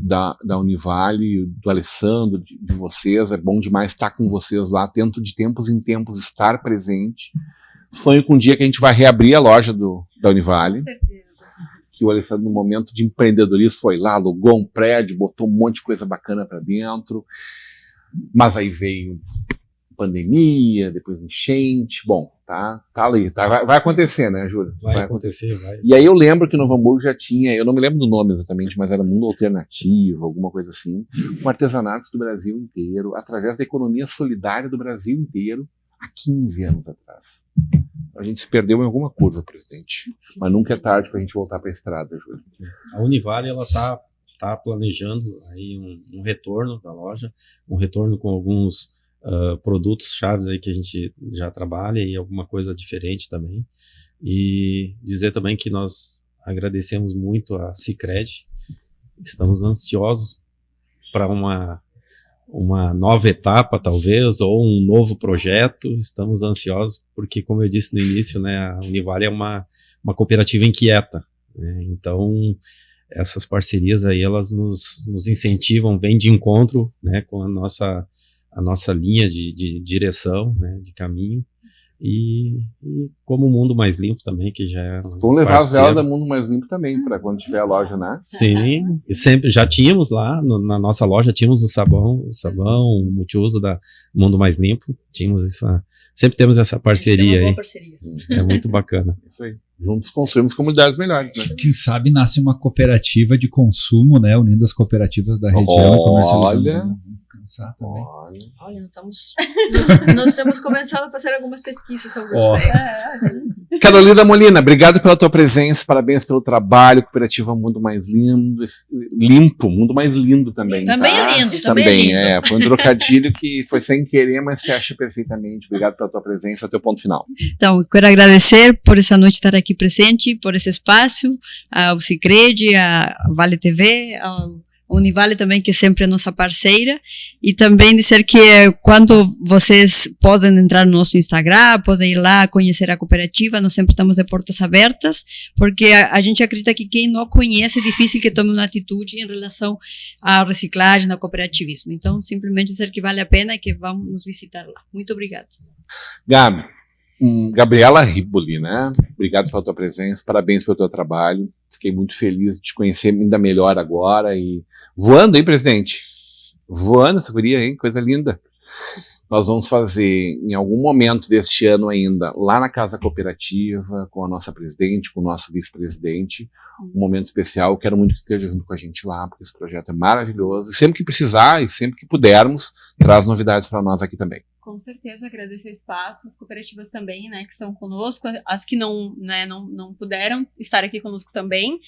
Speaker 1: da Univale, do Alessandro, de vocês, é bom demais estar com vocês lá, tento de tempos em tempos estar presente, sonho com um dia que a gente vai reabrir a loja da Univale,
Speaker 5: Com certeza.
Speaker 1: que o Alessandro no momento de empreendedorismo foi lá, alugou um prédio, botou um monte de coisa bacana para dentro, mas aí veio pandemia, depois enchente, bom, tá ali, tá, vai acontecer, né, Júlio?
Speaker 2: Vai acontecer, vai.
Speaker 1: E aí eu lembro que Novo Hamburgo já tinha, eu não me lembro do nome exatamente, mas era Mundo Alternativo, alguma coisa assim, com artesanatos do Brasil inteiro, através da economia solidária do Brasil inteiro, há 15 anos atrás. A gente se perdeu em alguma curva, presidente, mas nunca é tarde para a gente voltar para a estrada, Júlio.
Speaker 2: A Univale, ela tá planejando aí um retorno da loja, um retorno com alguns produtos chaves aí que a gente já trabalha e alguma coisa diferente também. E dizer também que nós agradecemos muito a Sicredi, estamos ansiosos para uma nova etapa, talvez, ou um novo projeto. Estamos ansiosos porque, como eu disse no início, né, a Univale é uma cooperativa inquieta, né? Então essas parcerias aí, elas nos incentivam, vêm de encontro, né, com a nossa linha de direção, né, de caminho, e como o Mundo Mais Limpo também, que já é
Speaker 1: Vamos levar as velas do Mundo Mais Limpo também, para quando tiver a loja, né?
Speaker 2: Sim, e sempre já tínhamos lá, na nossa loja, tínhamos o sabão, o multiuso da Mundo Mais Limpo, sempre temos essa parceria aí.
Speaker 3: Parceria.
Speaker 2: É muito bacana.
Speaker 1: Isso aí. Juntos construímos comunidades melhores, né?
Speaker 4: Quem sabe nasce uma cooperativa de consumo, né? Unindo as cooperativas da região e comercializando. Também.
Speaker 3: Olha, nós temos começado a fazer algumas pesquisas sobre isso.
Speaker 1: Carolina Molina, obrigado pela tua presença, parabéns pelo trabalho, Cooperativa Mundo Mais Limpo, Mundo Mais Lindo também.
Speaker 3: Também
Speaker 1: tá?
Speaker 3: é lindo, também é lindo.
Speaker 1: Foi um trocadilho que foi sem querer, mas fecha perfeitamente. Obrigado pela tua presença, teu ponto final.
Speaker 3: Então, quero agradecer por essa noite estar aqui presente, por esse espaço, ao Sicredi, à Vale TV, ao Univale também, que sempre é nossa parceira, e também dizer que quando vocês podem entrar no nosso Instagram, podem ir lá conhecer a cooperativa, nós sempre estamos de portas abertas, porque a gente acredita que quem não conhece é difícil que tome uma atitude em relação à reciclagem, ao cooperativismo. Então, simplesmente dizer que vale a pena e que vão nos visitar lá. Muito obrigada.
Speaker 1: Gabi, Gabriela Riboli, né? Obrigado pela tua presença, parabéns pelo teu trabalho. Fiquei muito feliz de te conhecer ainda melhor agora e voando, hein, presidente? Voando essa guria, hein? Coisa linda. Nós vamos fazer, em algum momento deste ano ainda, lá na Casa Cooperativa, com a nossa presidente, com o nosso vice-presidente, um momento especial. Eu quero muito que esteja junto com a gente lá, porque esse projeto é maravilhoso. E sempre que precisar e sempre que pudermos, traz novidades para nós aqui também.
Speaker 5: Com certeza, agradecer o espaço, as cooperativas também, né, que estão conosco, as que não puderam estar aqui conosco também.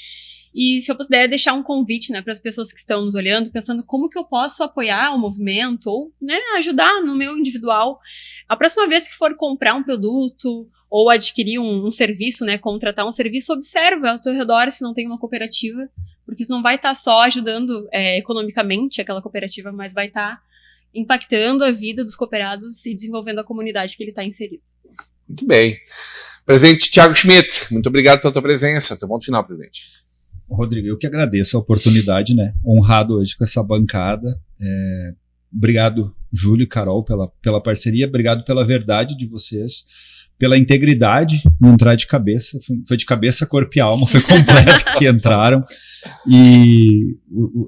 Speaker 5: E se eu puder deixar um convite, né, para as pessoas que estão nos olhando, pensando como que eu posso apoiar o movimento ou, né, ajudar no meu individual. A próxima vez que for comprar um produto ou adquirir um serviço, né, contratar um serviço, observa ao teu redor se não tem uma cooperativa, porque tu não vai estar só ajudando economicamente aquela cooperativa, mas vai estar impactando a vida dos cooperados e desenvolvendo a comunidade que ele está inserido.
Speaker 1: Muito bem. Presidente Thiago Schmidt, muito obrigado pela tua presença. Teu ponto final, presidente.
Speaker 4: Rodrigo, eu que agradeço a oportunidade, né? Honrado hoje com essa bancada. Obrigado, Júlio e Carol, pela parceria. Obrigado pela verdade de vocês, pela integridade, não entrar de cabeça. Foi de cabeça, corpo e alma, foi completo que entraram. E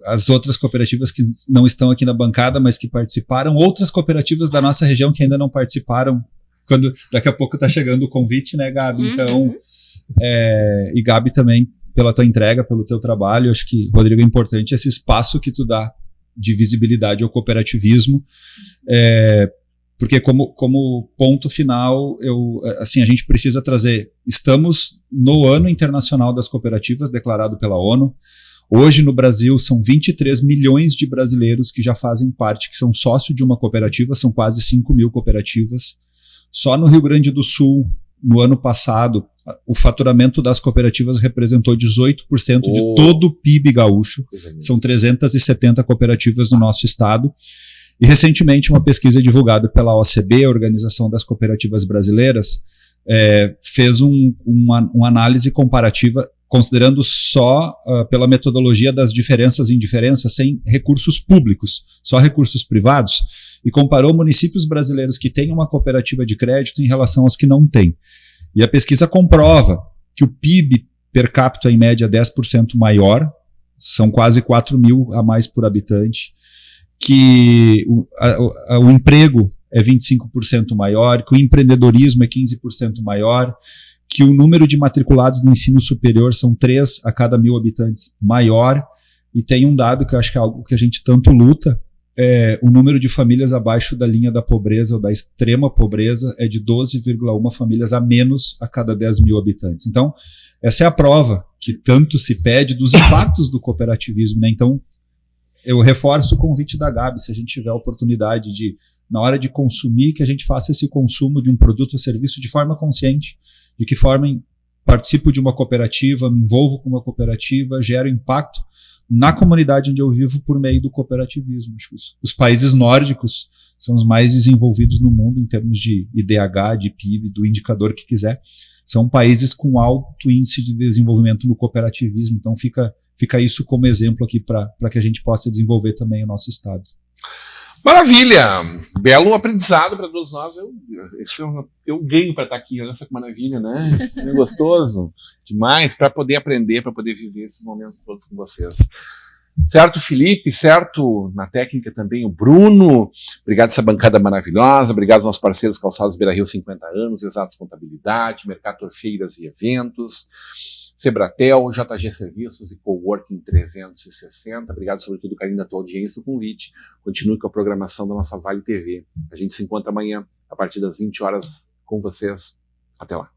Speaker 4: as outras cooperativas que não estão aqui na bancada, mas que participaram, outras cooperativas da nossa região que ainda não participaram, quando daqui a pouco está chegando o convite, né, Gabi? Então, e Gabi também, pela tua entrega, pelo teu trabalho. Acho que, Rodrigo, é importante esse espaço que tu dá de visibilidade ao cooperativismo, porque como ponto final, a gente precisa trazer, estamos no Ano Internacional das Cooperativas, declarado pela ONU. Hoje no Brasil são 23 milhões de brasileiros que já fazem parte, que são sócios de uma cooperativa, são quase 5 mil cooperativas. Só no Rio Grande do Sul, no ano passado, o faturamento das cooperativas representou 18% de todo o PIB gaúcho. São 370 cooperativas no nosso estado. E recentemente uma pesquisa divulgada pela OCB, a Organização das Cooperativas Brasileiras, fez uma análise comparativa considerando só pela metodologia das diferenças e indiferenças, sem recursos públicos, só recursos privados, e comparou municípios brasileiros que têm uma cooperativa de crédito em relação aos que não têm. E a pesquisa comprova que o PIB per capita, em média, é 10% maior, são quase 4 mil a mais por habitante, que o emprego é 25% maior, que o empreendedorismo é 15% maior, que o número de matriculados no ensino superior são 3 a cada 1.000 habitantes maior, e tem um dado que eu acho que é algo que a gente tanto luta, o número de famílias abaixo da linha da pobreza ou da extrema pobreza é de 12,1 famílias a menos a cada 10.000 habitantes. Então, essa é a prova que tanto se pede dos impactos do cooperativismo, né? Então, eu reforço o convite da Gabi, se a gente tiver a oportunidade de, na hora de consumir, que a gente faça esse consumo de um produto ou serviço de forma consciente, de que forma participo de uma cooperativa, me envolvo com uma cooperativa, gero impacto na comunidade onde eu vivo por meio do cooperativismo. Acho que os países nórdicos são os mais desenvolvidos no mundo em termos de IDH, de PIB, do indicador que quiser. São países com alto índice de desenvolvimento no cooperativismo, então fica isso como exemplo aqui para que a gente possa desenvolver também o nosso estado.
Speaker 1: Maravilha! Belo aprendizado para todos nós. Eu ganho para estar aqui, olha só que maravilha, né? É gostoso demais para poder aprender, para poder viver esses momentos todos com vocês. Certo, Felipe? Certo, na técnica também o Bruno. Obrigado essa bancada maravilhosa. Obrigado aos nossos parceiros Calçados Beira Rio 50 anos, Exatos Contabilidade, Mercator Feiras e Eventos, Sebratel, JG Serviços e Coworking 360. Obrigado, sobretudo, carinho da tua audiência e o convite. Continue com a programação da nossa Vale TV. A gente se encontra amanhã, a partir das 20 horas, com vocês. Até lá.